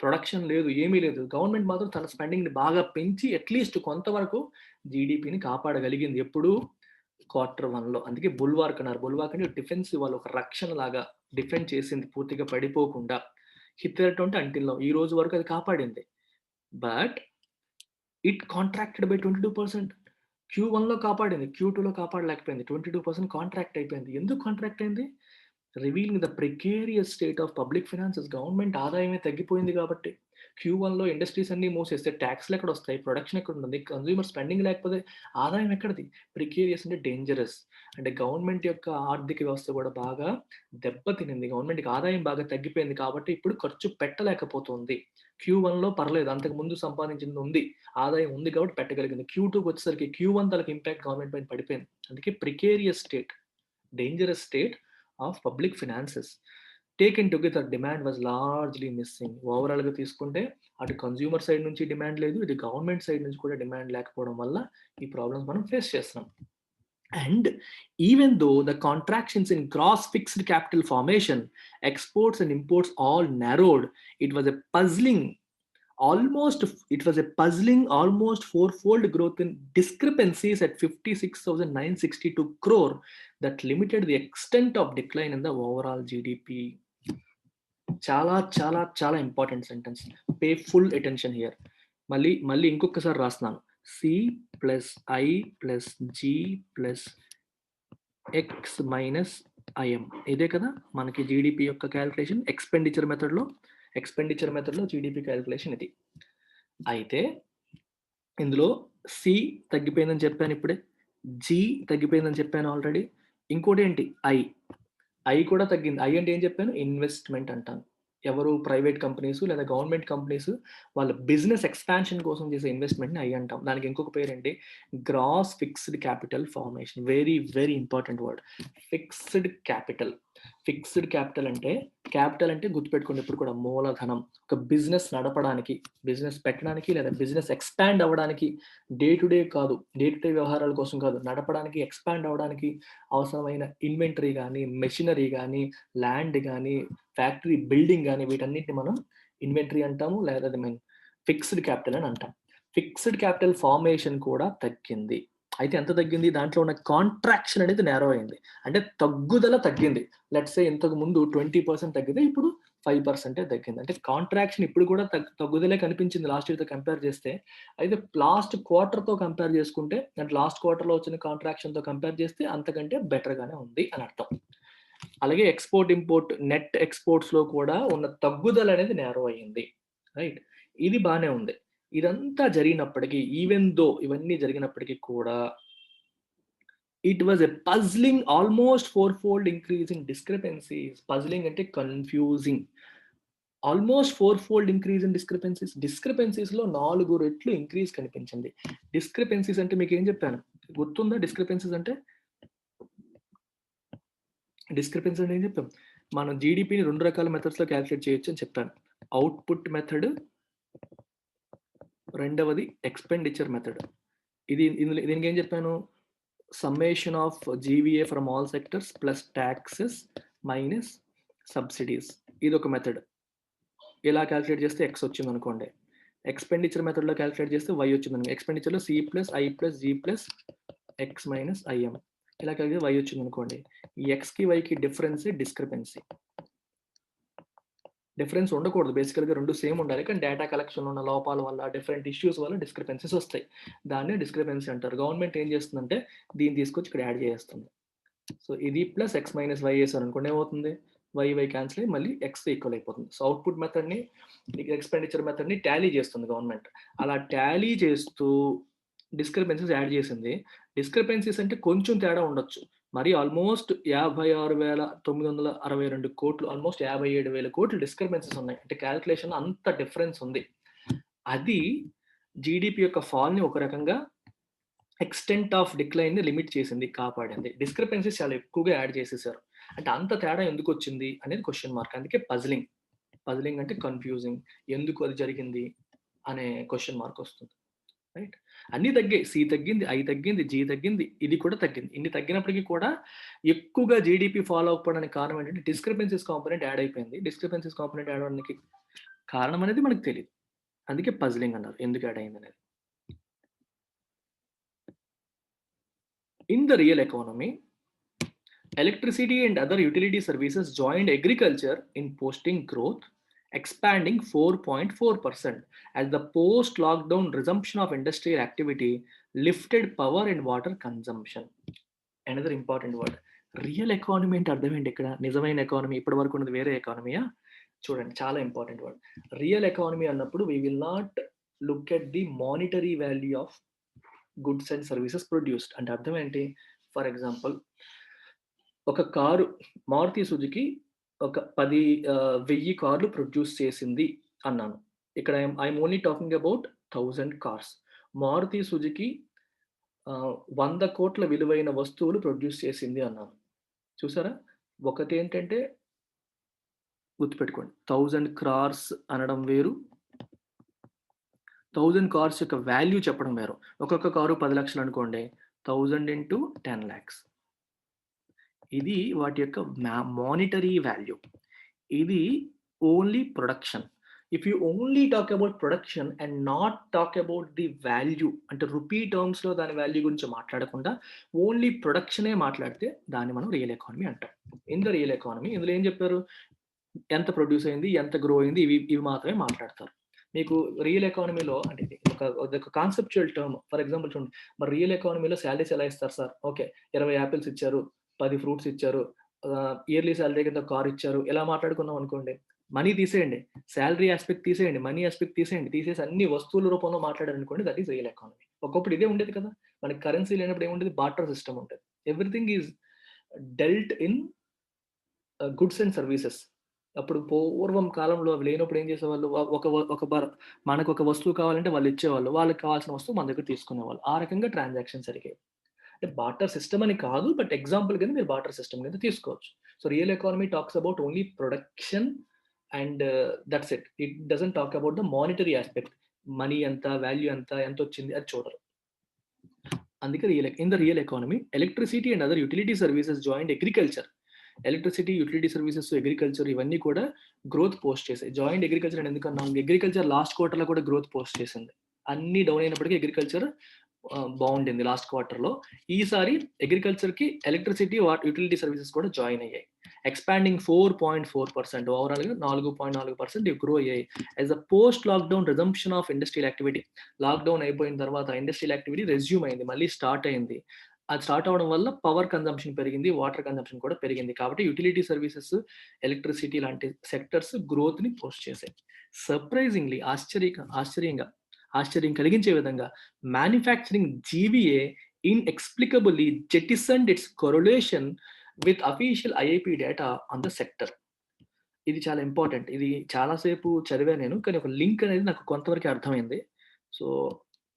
ప్రొడక్షన్ లేదు. ఏమీ లేదు. గవర్నమెంట్ మాత్రం తన స్పెండింగ్‌ని బాగా పెంచి అట్‌లీస్ట్ కొంతవరకు జీడీపీని కాపాడగలిగింది. ఎప్పుడు? Q1లో. అందుకే బుల్వార్క్ అన్నారు. బుల్వార్క్ అంటే డిఫెన్సివ్ వాల్, ఒక రక్షణలాగా డిఫెండ్ చేసింది పూర్తిగా పడిపోకుండా. హిథెర్టో అంటే అంటిల్ నౌ, ఈ రోజు వరకు అది కాపాడింది. But it contracted by 22%. Q1లో కాపాడింది. Q2లో కాపాడలేకపోయింది. 22% కాంట్రాక్ట్ అయిపోయింది. ఎందుకు కాంట్రాక్ట్ అయింది? Revealing the precarious state of public finances. Government ఆదాయమే తగ్గిపోయింది కాబట్టి. Q1లో ఇండస్ట్రీస్ అన్నీ మూసేస్తే టాక్స్‌లు ఎక్కడొస్తాయి? ప్రొడక్షన్ ఎక్కడుంటుంది? కన్స్యూమర్ స్పెండింగ్ లేకపోతే ఆదాయం ఎక్కడిది? ప్రికేరియస్ అంటే డేంజరస్. అంటే గవర్నమెంట్ యొక్క ఆర్థిక వ్యవస్థ కూడా బాగా దెబ్బతినింది. గవర్నమెంట్‌కి ఆదాయం బాగా తగ్గిపోయింది కాబట్టి ఇప్పుడు ఖర్చు పెట్టలేకపోతుంది. Q1లో పర్లేదు. అంతకుముందు సంపాదించింది ఉంది. ఆదాయం ఉంది కాబట్టి పెట్టగలిగింది. Q2కి వచ్చేసరికి Q1 తాలూకు ఇంపాక్ట్ గవర్నమెంట్ పైన పడిపోయింది. అందుకే precarious state, dangerous state of public finances. Taken together demand was largely missing. ఓవరాల్‌గా తీసుకుంటే అటు కన్స్యూమర్ సైడ్ నుంచి డిమాండ్ లేదు. ఇటు గవర్నమెంట్ సైడ్ నుంచి కూడా డిమాండ్ లేకపోవడం వల్ల ఈ ప్రాబ్లమ్స్ మనం ఫేస్ చేస్తున్నాం. And even though the contractions in gross fixed capital formation, exports and imports all narrowed, it was a puzzling almost fourfold growth in discrepancies at 56,962 crore that limited the extent of decline in the overall GDP. చాలా చాలా చాలా important sentence. Pay full attention here. మళ్ళీ మళ్ళీ ఇంకొకసారి రాస్తున్నాను. C plus I plus G plus X minus IM. ఇదే కదా మనకి జీడిపి యొక్క క్యాలిక్యులేషన్. ఎక్స్పెండిచర్ మెథడ్లో జీడిపి క్యాలిక్యులేషన్ ఇది. అయితే ఇందులో సి తగ్గిపోయిందని చెప్పాను ఇప్పుడే, జి తగ్గిపోయిందని చెప్పాను ఆల్రెడీ. ఇంకోటి ఏంటి, ఐ కూడా తగ్గింది. ఐ అంటే ఏం చెప్పాను, ఇన్వెస్ట్మెంట్ అంటాను. ఎవరు, ప్రైవేట్ కంపెనీస్ లేదా గవర్నమెంట్ కంపెనీస్ వాళ్ళ బిజినెస్ ఎక్స్పాన్షన్ కోసం చేసే ఇన్వెస్ట్మెంట్ని ఐ అంటాం. దానికి ఇంకొక పేరేంటి, gross fixed capital formation. Very very important word, fixed capital. Fixed capital అంటే గుర్తుపెట్టుకోండి ఇప్పుడు కూడా, మూలధనం. ఒక బిజినెస్ నడపడానికి, బిజినెస్ పెట్టడానికి లేదా బిజినెస్ ఎక్స్పాండ్ అవ్వడానికి, డే టు డే వ్యవహారాల కోసం కాదు, నడపడానికి, ఎక్స్పాండ్ అవ్వడానికి అవసరమైన ఇన్వెంటరీ కానీ, మెషినరీ కానీ, ల్యాండ్ కానీ, ఫ్యాక్టరీ బిల్డింగ్ కానీ, వీటన్నిటిని మనం ఇన్వెంటరీ అంటాము, లేదా ఫిక్స్డ్ క్యాపిటల్ అని అంటాం. ఫిక్స్డ్ క్యాపిటల్ ఫార్మేషన్ కూడా తగ్గింది. అయితే ఎంత తగ్గింది, దాంట్లో ఉన్న కాంట్రాక్షన్ అనేది నేరో అయింది, అంటే తగ్గుదల తగ్గింది. లెట్స్ సే ఇంతకు ముందు 20% తగ్గితే ఇప్పుడు 5% తగ్గింది. అంటే కాంట్రాక్షన్ ఇప్పుడు కూడా తగ్గుదలే కనిపించింది లాస్ట్ ఇయర్తో కంపేర్ చేస్తే. అయితే లాస్ట్ క్వార్టర్తో కంపేర్ చేసుకుంటే, అంటే లాస్ట్ క్వార్టర్లో వచ్చిన కాంట్రాక్షన్తో కంపేర్ చేస్తే అంతకంటే బెటర్గానే ఉంది అని అర్థం. అలాగే ఎక్స్పోర్ట్ ఇంపోర్ట్, నెట్ ఎక్స్పోర్ట్స్లో కూడా ఉన్న తగ్గుదల అనేది నేరో అయ్యింది. రైట్, ఇది బాగానే ఉంది. ఇదంతా జరిగినప్పటికీ, ఈవెన్ దో ఇవన్నీ జరిగినప్పటికీ కూడా, it was a puzzling almost 4-fold increase in discrepancies. Puzzling అంటే confusing. Almost 4-fold increase in discrepancies. డిస్క్రిపెన్సీస్లో 4 రెట్లు ఇంక్రీజ్ కనిపించింది. డిస్క్రిపెన్సీస్ అంటే మీకు ఏం చెప్పాను, గుర్తుందా? డిస్క్రిపెన్సీస్ అంటే ఏం చెప్పాం, మనం జీడిపిని 2 రకాల మెథడ్స్లో క్యాల్కులేట్ చేయొచ్చు అని చెప్పాను. అవుట్పుట్ మెథడ్, రెండవది ఎక్స్పెండిచర్ మెథడ్. దీనికి ఏం చెప్పాను, summation of GVA from all sectors plus taxes minus subsidies. ఇది ఒక మెథడ్. ఇలా క్యాల్కులేట్ చేస్తే ఎక్స్ వచ్చింది అనుకోండి. ఎక్స్పెండిచర్ మెథడ్లో క్యాల్కులేట్ చేస్తే వై వచ్చింది. ఎక్స్పెండిచర్లో C plus I plus G plus X minus IM. ఇలా కలిగితే వై వచ్చింది అనుకోండి. ఈ ఎక్స్కి వైకి డిఫరెన్స్ డిస్క్రిపెన్సీ. డిఫరెన్స్ ఉండకూడదు, బేసికల్గా రెండు సేమ్ ఉండాలి, కానీ డేటా కలెక్షన్లో ఉన్న లోపాల వల్ల, డిఫరెంట్ ఇష్యూస్ వల్ల డిస్క్రిపెన్సీస్ వస్తాయి. దాన్నే డిస్క్రిపెన్సీ అంటారు. గవర్నమెంట్ ఏం చేస్తుందంటే దీన్ని తీసుకొచ్చి ఇక్కడ యాడ్ చేస్తుంది. సో ఇది ప్లస్ ఎక్స్ మైనస్ వై వేసారు అనుకోండి, ఏమవుతుంది, వై క్యాన్సిల్ అయ్యి మళ్ళీ ఎక్స్ ఈక్వల్ అయిపోతుంది. సో అవుట్పుట్ మెథడ్ని, ఎక్స్పెండిచర్ మెథడ్ని టాలీ చేస్తుంది గవర్నమెంట్. అలా టాలీ చేస్తూ డిస్క్రిపెన్సీస్ యాడ్ చేసింది. డిస్క్రిపెన్సీస్ అంటే కొంచెం తేడా ఉండొచ్చు, మరి ఆల్మోస్ట్ 56,962 కోట్లు, ఆల్మోస్ట్ 57,000 కోట్లు డిస్క్రిపెన్సీస్ ఉన్నాయి. అంటే క్యాల్కులేషన్ అంత డిఫరెన్స్ ఉంది. అది జీడిపి యొక్క ఫాల్ని ఒక రకంగా, ఎక్స్టెంట్ ఆఫ్ డిక్లైన్ని లిమిట్ చేసింది, కాపాడింది. డిస్క్రిపెన్సీస్ చాలా ఎక్కువగా యాడ్ చేసేసారు. అంటే అంత తేడా ఎందుకు వచ్చింది అనేది క్వశ్చన్ మార్క్. అందుకే పజిలింగ్ అంటే కన్ఫ్యూజింగ్, ఎందుకు అది జరిగింది అనే క్వశ్చన్ మార్క్ వస్తుంది. రైట్, అన్ని తగ్గాయి. సి తగ్గింది, ఐ తగ్గింది, జీ తగ్గింది, ఇది కూడా తగ్గింది. ఇన్ని తగ్గినప్పటికీ కూడా ఎక్కువగా జీడిపి ఫాలో అవ్వడానికి కారణం ఏంటంటే డిస్క్రిపెన్సీస్ కాంపోనెంట్ యాడ్ అయిపోయింది. డిస్క్రిపెన్సీస్ కాంపోనెంట్ యాడ్ అవడానికి కారణం అనేది మనకు తెలియదు. అందుకే పజిలింగ్ అన్నారు, ఎందుకు యాడ్ అయింది అనేది. In the real economy, electricity and other utility services joined agriculture in posting growth, expanding 4.4% as the post-lockdown resumption of industrial activity lifted power and water consumption. Another important word, real economy అంటే అర్థం ఏంటి ఇక్కడ, నిజమైన economy, ఇప్పటి వరకు ఉన్నది వేరే ఎకానమీయా? చూడండి, చాలా ఇంపార్టెంట్ వర్డ్. రియల్ ఎకానమీ అన్నప్పుడు we will not look at the monetary value of goods and services produced. అంటే అర్థం ఏంటి, ఫర్ ఎగ్జాంపుల్ ఒక కారు, మారుతి సుజుకి ఒక 10,000 కార్లు ప్రొడ్యూస్ చేసింది అన్నాను. ఇక్కడ I'm only talking about 1000 cars. Maruti Suzuki 100 కోట్ల విలువైన వస్తువులు ప్రొడ్యూస్ చేసింది అన్నాను. చూసారా, ఒకటి ఏంటంటే గుర్తుపెట్టుకోండి, 1000 క్రార్స్ అనడం వేరు, 1000 కార్స్ యొక్క వాల్యూ చెప్పడం వేరు. ఒక్కొక్క కారు 10 లక్షలు అనుకోండి, 1000 into 10 lakhs. ఇది వాటి యొక్క మానిటరీ వాల్యూ. ఇది only production. If you only talk about production and not talk about the value, అంటే రూపీ టర్మ్స్లో దాని వాల్యూ గురించి మాట్లాడకుండా ఓన్లీ ప్రొడక్షనే మాట్లాడితే దాన్ని మనం రియల్ ఎకానమీ అంటాం. ఇన్ ద రియల్ ఎకానమీ, ఇందులో ఏం చెప్పారు, ఎంత ప్రొడ్యూస్ అయింది, ఎంత గ్రో అయింది, ఇవి మాత్రమే మాట్లాడతారు. మీకు రియల్ ఎకానమీలో అంటే ఒక కాన్సెప్చువల్ టర్మ్. ఫర్ ఎగ్జాంపుల్ చూడండి, మరి రియల్ ఎకానమీలో సాలరీస్ ఎలా ఇస్తారు సార్? ఓకే, 20 యాపిల్స్ ఇచ్చారు, 10 ఫ్రూట్స్ ఇచ్చారు, ఇయర్లీ సాలరీ కింద కార్ ఇచ్చారు, ఇలా మాట్లాడుకున్నాం అనుకోండి. మనీ తీసేయండి, సాలరీ ఆస్పెక్ట్ తీసేయండి, మనీ ఆస్పెక్ట్ తీసేయండి, తీసేసి అన్ని వస్తువుల రూపంలో మాట్లాడారనుకోండి, దట్ ఈస్ రియల్ ఎకానమీ. ఒకప్పుడు ఇదే ఉండేది కదా, మనకి కరెన్సీ లేనప్పుడు ఏముండేది, బార్టర్ సిస్టమ్ ఉండేది. Everything is dwelt in goods and services. అప్పుడు పూర్వం కాలంలో అవి లేనప్పుడు ఏం చేసేవాళ్ళు, మనకు ఒక వస్తువు కావాలంటే వాళ్ళు ఇచ్చేవాళ్ళు, వాళ్ళకి కావాల్సిన వస్తువు మన దగ్గర తీసుకునేవాళ్ళు. ఆ రకంగా ట్రాన్సాక్షన్ జరిగేవి. అంటే బార్టర్ సిస్టమ్ అని కాదు, బట్ ఎగ్జాంపుల్ కింద మీరు బార్టర్ సిస్టమ్ కింద తీసుకోవచ్చు. So real economy talks about only production and that's it. It doesn't talk about the monetary aspect. Money ఎంత, వాల్యూ ఎంత, ఎంత వచ్చింది అది చూడరు. అందుకే in the real economy electricity and other utility services joint agriculture. Electricity, utility services, agriculture ఇవన్నీ కూడా growth post చేసాయి. జాయింట్ అగ్రికల్చర్ అని ఎందుకన్నా, అగ్రికల్చర్ లాస్ట్ క్వార్టర్లో కూడా గ్రోత్ పోస్ట్ చేసింది. అన్ని డౌన్ అయినప్పటికీ అగ్రికల్చర్ బాగుండింది లాస్ట్ క్వార్టర్లో. ఈసారి అగ్రికల్చర్కి ఎలక్ట్రిసిటీ, యుటిలిటీ సర్వీసెస్ కూడా జాయిన్ అయ్యాయి. ఎక్స్పాండింగ్ 4.4%, ఓవరాల్గా 4.4% గ్రో అయ్యాయి. As a post lockdown resumption of industrial activity. Lockdown అయిపోయిన తర్వాత ఇండస్ట్రియల్ యాక్టివిటీ రెజ్యూమ్ అయింది, మళ్ళీ స్టార్ట్ అయింది. అది స్టార్ట్ అవడం వల్ల పవర్ కన్జంప్షన్ పెరిగింది, వాటర్ కన్జంప్షన్ కూడా పెరిగింది. కాబట్టి యుటిలిటీ సర్వీసెస్, ఎలక్ట్రిసిటీ లాంటి సెక్టర్స్ గ్రోత్ ని పోస్ట్ చేశాయి. సర్ప్రైజింగ్లీ, ఆశ్చర్యం కలిగించే విధంగా manufacturing GVA inexplicably jettisoned its correlation with official IIP data on the sector. ఇది చాలా ఇంపార్టెంట్. ఇది చాలాసేపు చదివా నేను, కానీ ఒక లింక్ అనేది నాకు కొంతవరకు అర్థమైంది. సో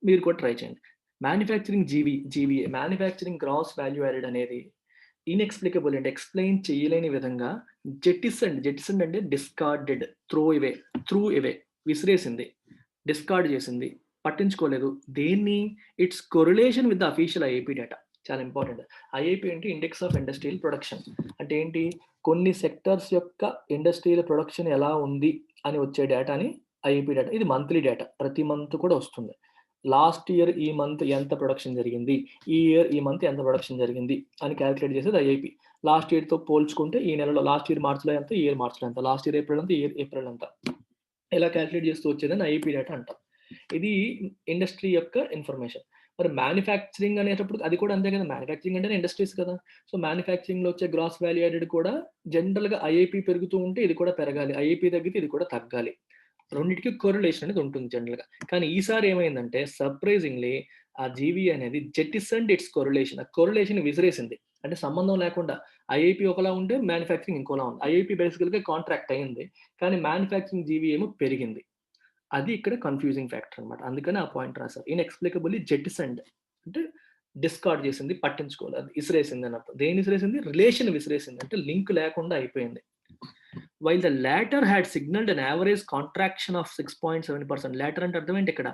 మీరు కూడా ట్రై చేయండి. Manufacturing GVA, manufacturing gross value added అనేది ఇన్ఎక్స్ప్లికబుల్ అంటే ఎక్స్ప్లెయిన్ చేయలేని విధంగా జెటిసన్డ్ అంటే డిస్కార్డెడ్, త్రూ అవే, విసిరేసింది, డిస్కార్డ్ చేసింది, పట్టించుకోలేదు. దేన్ని? Its correlation with the official IIP data. చాలా ఇంపార్టెంట్. ఐఐపి అంటే ఇండెక్స్ ఆఫ్ ఇండస్ట్రియల్ ప్రొడక్షన్. అంటే ఏంటి? కొన్ని సెక్టర్స్ యొక్క ఇండస్ట్రియల్ ప్రొడక్షన్ ఎలా ఉంది అని వచ్చే డేటాని ఐఐపి డేటా. ఇది మంత్లీ డేటా, ప్రతి మంత్ కూడా వస్తుంది. లాస్ట్ ఇయర్ ఈ మంత్ ఎంత ప్రొడక్షన్ జరిగింది, ఈ ఇయర్ ఈ మంత్ ఎంత ప్రొడక్షన్ జరిగింది అని క్యాలిక్యులేట్ చేసేది ఐఐపి. లాస్ట్ ఇయర్తో పోల్చుకుంటే ఈ నెలలో, లాస్ట్ ఇయర్ మార్చిలో ఎంత, ఈ ఇయర్ మార్చిలో ఎంత, లాస్ట్ ఇయర్ ఏప్రిల్ ఎంత, ఈ ఇయర్ ఏప్రిల్ ఎంత, ఇలా క్యాలిక్యులేట్ చేస్తూ వచ్చేదని ఐఐపి డేటా అంటాం. ఇది ఇండస్ట్రీ యొక్క ఇన్ఫర్మేషన్. మరి మ్యానుఫ్యాక్చరింగ్ అనేటప్పుడు అది కూడా అంతే కదా, మ్యానుఫ్యాక్చరింగ్ అంటే ఇండస్ట్రీస్ కదా. సో మ్యానుఫ్యాక్చరింగ్ లో వచ్చే గ్రాస్ వాల్యూ యాడెడ్ కూడా జనరల్ గా ఐఐపి పెరుగుతూ ఉంటే ఇది కూడా పెరగాలి, ఐఐపి తగ్గితే ఇది కూడా తగ్గాలి. రెండింటికి కొరిలేషన్ అనేది ఉంటుంది జనరల్ గా. కానీ ఈసారి ఏమైందంటే సర్ప్రైజింగ్లీ ఆ జీవీ అనేది జెటిసన్డ్ ఇట్స్ కొరిలేషన్, ఆ కొరిలేషన్ విసిరేసింది. అంటే సంబంధం లేకుండా ఐఐపి ఒకలా ఉంటే మ్యానుఫ్యాక్చరింగ్ ఇంకోలా ఉంది. ఐఐపి బేసికల్ గా కాంట్రాక్ట్ అయింది, కానీ మ్యానుఫ్యాక్చరింగ్ జీవీ ఏమో పెరిగింది. అది ఇక్కడ కన్ఫ్యూజింగ్ ఫ్యాక్టర్ అనమాట. అందుకని ఆ పాయింట్ రాశారు. ఇన్ఎక్స్ప్లికబుల్లీ జెటిసన్డ్ అంటే డిస్కార్డ్ చేసింది, పట్టించుకోలేదు, అది విసిరేసింది అని అర్థం. దేని విసిరేసింది? రిలేషన్ విసిరేసింది, అంటే లింక్ లేకుండా అయిపోయింది. While the latter had signalled an average contraction of 6.7%. Latter అంటే అర్థం ఏంటి ఇక్కడ?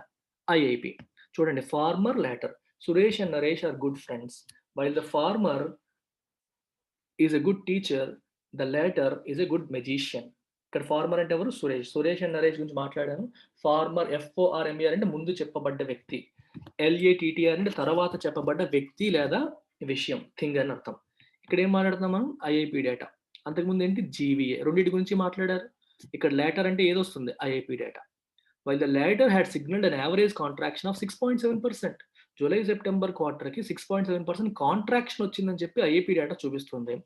ఐఐపి. చూడండి, former, latter. Suresh and Naresh are good friends. While the former is a good teacher, the latter is a good magician. ఇక్కడ former అంటే ఎవరు? Suresh and Naresh గురించి మాట్లాడాను. ఫార్మర్, FORMER అంటే ముందు చెప్పబడ్డ వ్యక్తి, LATTR అంటే తర్వాత చెప్పబడ్డ వ్యక్తి లేదా విషయం, థింగ్ అని అర్థం. ఇక్కడ ఏం మాట్లాడుతున్నాం మనం? IIP data. అంతకుముందు ఏంటి? జీవీఏ. రెండింటి గురించి మాట్లాడారు. ఇక్కడ లాటర్ అంటే ఏదొస్తుంది? IIP data. While the latter had signalled an average contraction of 6.7%. July September క్వార్టర్కి 6.7% కాంట్రాక్షన్ వచ్చిందని చెప్పి ఐఐపి డేటా చూపిస్తుంది.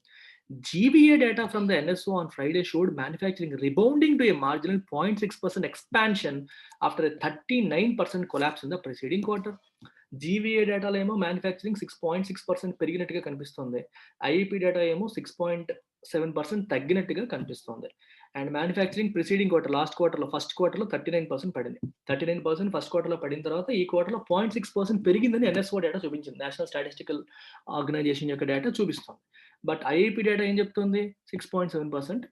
GVA data from the NSO on Friday showed manufacturing rebounding to a marginal 0.6% expansion after a 39% collapse in the preceding quarter. GVA డేటాలో ఏమో manufacturing 6.6% పెరిగినట్టుగా కనిపిస్తుంది, IIP data ఏమో 6.7% తగ్గినట్టుగా కనిపిస్తుంది. And manufacturing preceding quarter, last క్వార్టర్లో, first క్వార్టర్లో 39% పడింది. 39% first క్వార్టర్లో పడిన తర్వాత ఈ క్వార్టర్లో 0.6% పెరిగిందని NSO డేటా చూపించింది, నేషనల్ స్టాటిస్టికల్ ఆర్గనైజేషన్ యొక్క డేటా చూపిస్తుంది. బట్ ఐఐపి డేటా ఏం చెప్తుంది? 6.7%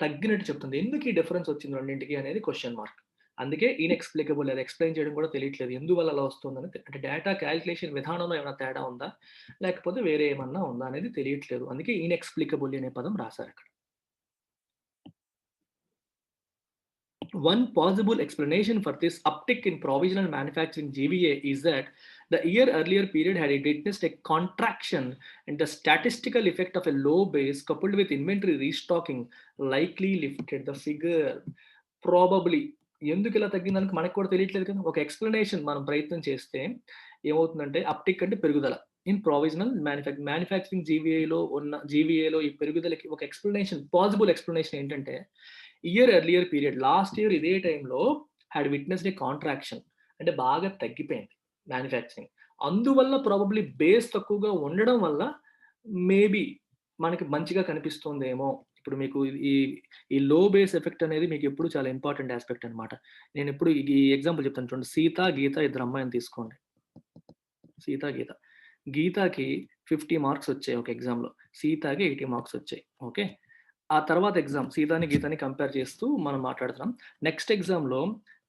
తగ్గినట్టు చెప్తుంది. ఎందుకు ఈ డిఫరెన్స్ వచ్చింది రెండింటికి అనేది క్వశ్చన్ మార్క్. అందుకే ఇన్ఎక్స్ప్లికబుల్, అది ఎక్స్ప్లెయిన్ చేయడం కూడా తెలియట్లేదు, ఎందువల్ల అలా వస్తుందని. అంటే డేటా క్యాలిక్యులేషన్ విధానంలో ఏమైనా తేడా ఉందా, లేకపోతే వేరే ఏమన్నా ఉందా అనేది తెలియట్లేదు. అందుకే ఇన్ఎక్స్ప్లికబుల్ అనే పదం రాశారు అక్కడ. One possible explanation for this uptick in provisional manufacturing GVA is that the year earlier period had witnessed a contraction, and the statistical effect of a low base coupled with inventory restocking likely lifted the figure, probably. ఎందుకు ఇలా తగ్గిందానికి మనకు కూడా తెలియట్లేదు కదా. ఒక explanation మనం ప్రయత్నం చేస్తే ఏమవుతుందంటే, అప్టిక్ అంటే పెరుగుదల ఇన్ ప్రొవిజనల్ మ్యానుఫ్యాక్చరింగ్ జీవీఏలో ఈ పెరుగుదలకి ఒక ఎక్స్ప్లెనేషన్, పాసిబుల్ ఎక్స్ప్లెనేషన్ ఏంటంటే, ఎర్లియర్ పీరియడ్ లాస్ట్ ఇయర్ ఇదే టైంలో హ్యాడ్ విట్నెస్డ్ ఏ కాంట్రాక్షన్, అంటే బాగా తగ్గిపోయింది మ్యానుఫ్యాక్చరింగ్. అందువల్ల ప్రాబబ్లీ బేస్ తక్కువగా ఉండడం వల్ల మేబీ మనకి మంచిగా కనిపిస్తుందేమో. ఇప్పుడు మీకు ఈ ఈ లో బేస్ ఎఫెక్ట్ అనేది మీకు ఎప్పుడు చాలా ఇంపార్టెంట్ ఆస్పెక్ట్ అనమాట. నేను ఎప్పుడు ఈ ఎగ్జాంపుల్ చెప్తాను చూడండి. సీత, గీత ఇద్దరు అమ్మాయిని తీసుకోండి. సీత, గీత. గీతకి 50 మార్క్స్ వచ్చాయి ఒక ఎగ్జామ్‌లో. సీతకి 80 మార్క్స్ వచ్చాయి. ఓకే. ఆ తర్వాత ఎగ్జామ్ సీతని, గీతని కంపేర్ చేస్తూ మనం మాట్లాడుతున్నాం. నెక్స్ట్ ఎగ్జామ్‌లో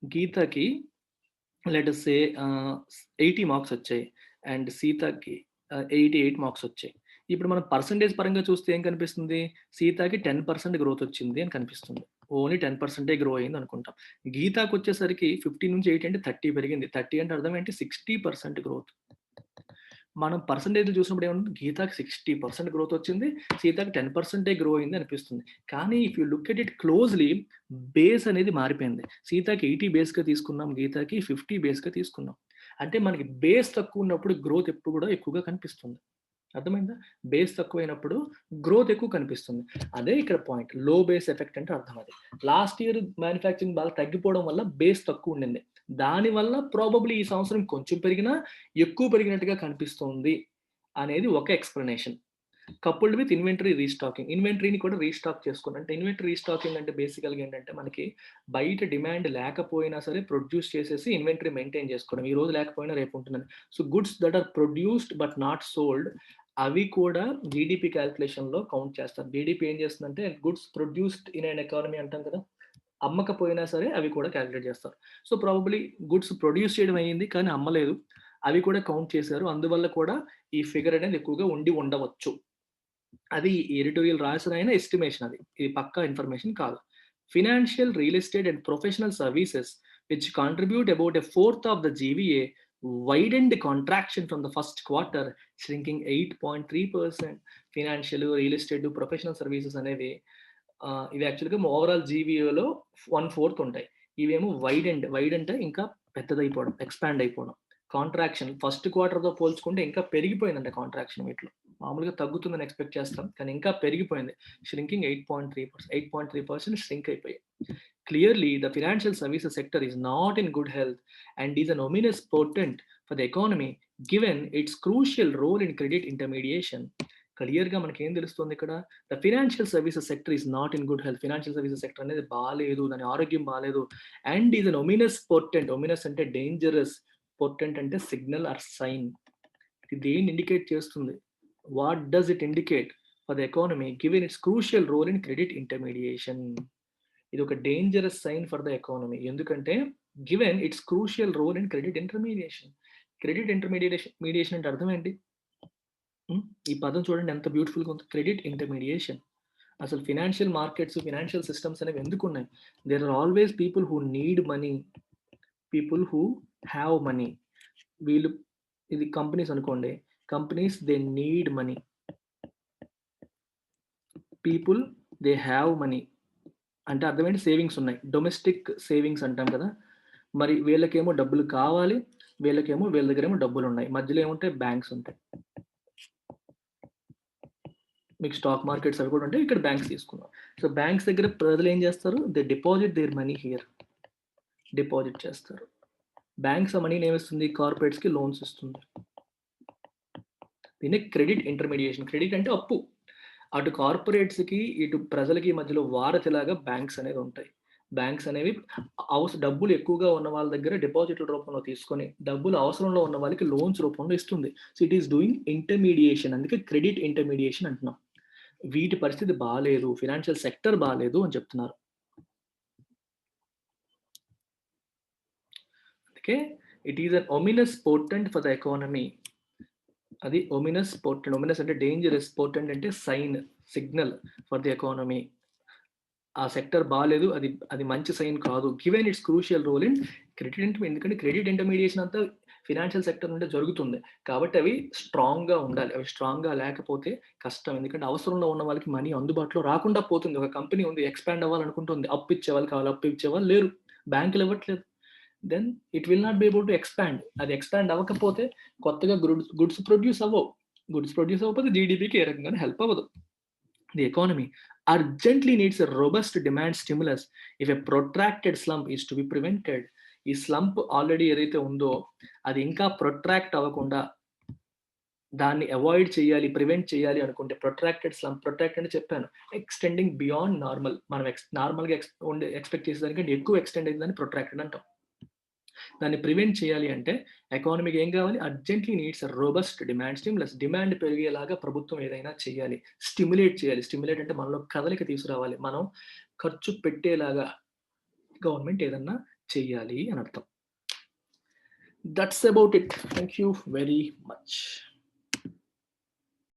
గీతకి లెట్ అస్ సే 80 మార్క్స్ వచ్చాయి. అండ్ సీతకి 88 మార్క్స్ వచ్చాయి. ఇప్పుడు మనం పర్సెంటేజ్ పరంగా చూస్తే ఏం కనిపిస్తుంది? సీతకి 10% గ్రోత్ వచ్చింది అని కనిపిస్తుంది. ఓన్లీ 10% గ్రో అయింది అనుకుంటాం. గీతకొచ్చేసరికి 50 నుంచి 80 అంటే 30 పెరిగింది. 30 అంటే అర్థం ఏంటి? 60% గ్రోత్. మనం పర్సెంటేజ్‌లు చూసినప్పుడు ఏముంది? గీతకి 60% గ్రోత్ వచ్చింది. సీతకి 10% గ్రో అయింది అనిపిస్తుంది. కానీ if you look at it closely, base అనేది మారిపోయింది. సీతకి 80 బేస్‌గా తీసుకున్నాం. గీతకి 50 బేస్‌గా తీసుకున్నాం. అంటే మనకి బేస్ తక్కువ ఉన్నప్పుడు గ్రోత్ ఎప్పుడు కూడా ఎక్కువగా కనిపిస్తుంది. అర్థమైందా? బేస్ తక్కువైనప్పుడు గ్రోత్ ఎక్కువ కనిపిస్తుంది. అదే ఇక్కడ పాయింట్. లో బేస్ ఎఫెక్ట్ అంటే అర్థం అది. లాస్ట్ ఇయర్ మ్యానుఫ్యాక్చరింగ్ బాగా తగ్గిపోవడం వల్ల బేస్ తక్కువ ఉండింది. దానివల్ల ప్రాబబ్లీ ఈ సంవత్సరం కొంచెం పెరిగినా ఎక్కువ పెరిగినట్టుగా కనిపిస్తుంది అనేది ఒక explanation. Coupled with inventory restocking. ఇన్వెంటరీని కూడా రీస్టాక్ చేసుకోండి. అంటే ఇన్వెంటరీ రీస్టాకింగ్ అంటే బేసికల్‌గా ఏంటంటే మనకి బయట డిమాండ్ లేకపోయినా సరే ప్రొడ్యూస్ చేసేసి ఇన్వెంటరీ మెయింటైన్ చేసుకోవడం. ఈ రోజు లేకపోయినా రేపు ఉంటుందని. So goods that are produced but not sold, అవి కూడా జీడీపీ క్యాలిక్యులేషన్‌లో కౌంట్ చేస్తారు. జీడీపీ ఏం చేస్తుందంటే goods produced in an economy అంటాం కదా. అమ్మకపోయినా సరే అవి కూడా క్యాలిక్యులేట్ చేస్తారు. సో ప్రాబబ్లీ గుడ్స్ ప్రొడ్యూస్ చేయడం అయింది కానీ అమ్మలేదు. అవి కూడా కౌంట్ చేశారు. అందువల్ల కూడా ఈ ఫిగర్ అనేది ఎక్కువగా ఉండి ఉండవచ్చు. అది ఎడిటోరియల్ రాసిన ఎస్టిమేషన్ అది. ఇది పక్కా ఇన్ఫర్మేషన్ కాదు. Financial, real estate and professional services which contribute about a fourth of the GVA widened contraction from the first quarter, shrinking 8.3%. Financial, real estate, professional services అనేవి ఇవి యాక్చువల్‌గా ఓవరాల్ జీవీఏలో 1/4 ఉంటాయి. ఇవేమో వైడ్ అంటే ఇంకా పెద్దదైపోవడం, ఎక్స్‌పాండ్ అయిపోవడం. కాంట్రాక్షన్ ఫస్ట్ క్వార్టర్‌తో పోల్చుకుంటే ఇంకా పెరిగిపోయిందంట కాంట్రాక్షన్ వీటిలో. మామూలుగా తగ్గుతుందని ఎక్స్‌పెక్ట్ చేస్తాం. కానీ ఇంకా పెరిగిపోయింది. షరింకింగ్ 8.3%. 8.3% ష్రింక్ అయిపోయాయి. Clearly, the financial services sector is not in good health and is an ominous portent for the economy given its crucial role in credit intermediation. క్లియర్‌గా మనకేం తెలుస్తుంది ఇక్కడ? The financial services sector is not in good health. Financial services sector అనేది బాలేదు. దాని ఆరోగ్యం బాలేదు. And is an ominous portent. Ominous అంటే డేంజరస్. పోర్టెంట్ అంటే సిగ్నల్ ఆర్ సైన్. ఇది దేన్ని ఇండికేట్ చేస్తుంది? What does it indicate for the economy given its crucial role in credit intermediation. ఇది ఒక dangerous sign for the economy. ఎందుకంటే given its crucial role in credit intermediation. Credit mediation అంటే అర్థం ఏంటి? ఈ పదం చూడండి ఎంత బ్యూటిఫుల్‌గా ఉంది. Credit intermediation. అసలు ఫినాన్షియల్ మార్కెట్స్, ఫినాన్షియల్ సిస్టమ్స్ అనేవి ఎందుకున్నాయి? There are always people who need money, people who have money. వీళ్ళు ఇది కంపెనీస్ అనుకోండి. Companies they need money. People they have money. అంటే అర్థమేంటి? సేవింగ్స్ ఉన్నాయి. డొమెస్టిక్ సేవింగ్స్ అంటాం కదా! మరి వీళ్ళకేమో డబ్బులు కావాలి. వీళ్ళ దగ్గరేమో డబ్బులున్నాయి. మధ్యలో ఏముంటాయి? బ్యాంక్స్ ఉంటాయి. మీకు స్టాక్ మార్కెట్స్ అవి కూడా ఉంటాయి. ఇక్కడ బ్యాంక్స్ తీసుకున్నాం. సో బ్యాంక్స్ దగ్గర ప్రజలు ఏం చేస్తారు? They deposit their money here. Deposit చేస్తారు. బ్యాంక్స్ ఆ మనీని ఏమిస్తుంది? కార్పొరేట్స్‌కి లోన్స్ ఇస్తుంది. దీన్ని క్రెడిట్ ఇంటర్మీడియేషన్. క్రెడిట్ అంటే అప్పు. అటు కార్పొరేట్స్‌కి, ఇటు ప్రజలకి మధ్యలో వారధిలాగా బ్యాంక్స్ అనేవి ఉంటాయి. బ్యాంక్స్ అనేవి డబ్బులు ఎక్కువగా ఉన్న వాళ్ళ దగ్గర డిపాజిట్ల రూపంలో తీసుకొని, డబ్బులు అవసరంలో ఉన్న వాళ్ళకి లోన్స్ రూపంలో ఇస్తుంది. So it is doing intermediation. అందుకే క్రెడిట్ ఇంటర్మీడియేషన్ అంటున్నాం. వీటి పరిస్థితి బాలేదు. ఫినాన్షియల్ సెక్టర్ బాలేదు అని చెప్తున్నారు. అందుకే it is an ominous portent for the economy. అది ఒమినస్ పోర్టెంట్. ఒమినస్ అంటే డేంజరస్, పోర్టెంట్ అంటే sign, signal for the economy. ఆ సెక్టర్ బాలేదు. అది మంచి సైన్ కాదు. Given its crucial role in credit ఎందుకంటే క్రెడిట్ ఇంటర్మీడియేషన్ అంతా ఫినాన్షియల్ సెక్టర్ నుండి జరుగుతుంది. కాబట్టి అవి స్ట్రాంగ్‌గా ఉండాలి. అవి స్ట్రాంగ్‌గా లేకపోతే కష్టం. ఎందుకంటే అవసరంలో ఉన్న వాళ్ళకి మనీ అందుబాటులో రాకుండా పోతుంది. ఒక కంపెనీ ఉంది ఎక్స్‌పాండ్ అవ్వాలనుకుంటుంది. అప్పు ఇచ్చేవాళ్ళు కావాలి. అప్పు ఇచ్చేవాళ్ళు లేరు. బ్యాంకులు ఇవ్వట్లేదు. Then it will not be able to expand. అది ఎక్స్‌పాండ్ అవ్వకపోతే కొత్తగా గుడ్స్ ప్రొడ్యూస్ అవ్వవు. గుడ్స్ ప్రొడ్యూస్ అవ్వకపోతే జీడీపీకి ఏ రకంగాను హెల్ప్ అవ్వదు. The economy urgently needs a robust demand stimulus if a protracted slump is to be prevented. ఈ స్లంప్ ఆల్రెడీ ఏదైతే ఉందో అది ఇంకా ప్రొట్రాక్ట్ అవ్వకుండా దాన్ని అవాయిడ్ చేయాలి, ప్రివెంట్ చేయాలి అనుకుంటే ప్రొట్రాక్టెడ్ స్లంప్ ప్రొట్రాక్ట్ అంటే చెప్పాను. Extending beyond normal. మనం నార్మల్‌గా ఎక్స్‌పెక్ట్ చేసేదానికంటే ఎక్కువ ఎక్స్టెండ్ అయ్యేదాన్ని ప్రొట్రాక్టెడ్ అంటాం. దాన్ని ప్రివెంట్ చేయాలి అంటే ఎకానమీకి ఏం కావాలి? Urgently needs a robust demand stimulus. Demand పెరిగేలాగా ప్రభుత్వం ఏదైనా చేయాలి. స్టిమ్యులేట్ చేయాలి. స్టిమ్యులేట్ అంటే మనలో కదలిక తీసుకురావాలి. మనం ఖర్చు పెట్టేలాగా గవర్నమెంట్ ఏదన్నా చేయాలి అని అర్థం. That's about it. Thank you very much.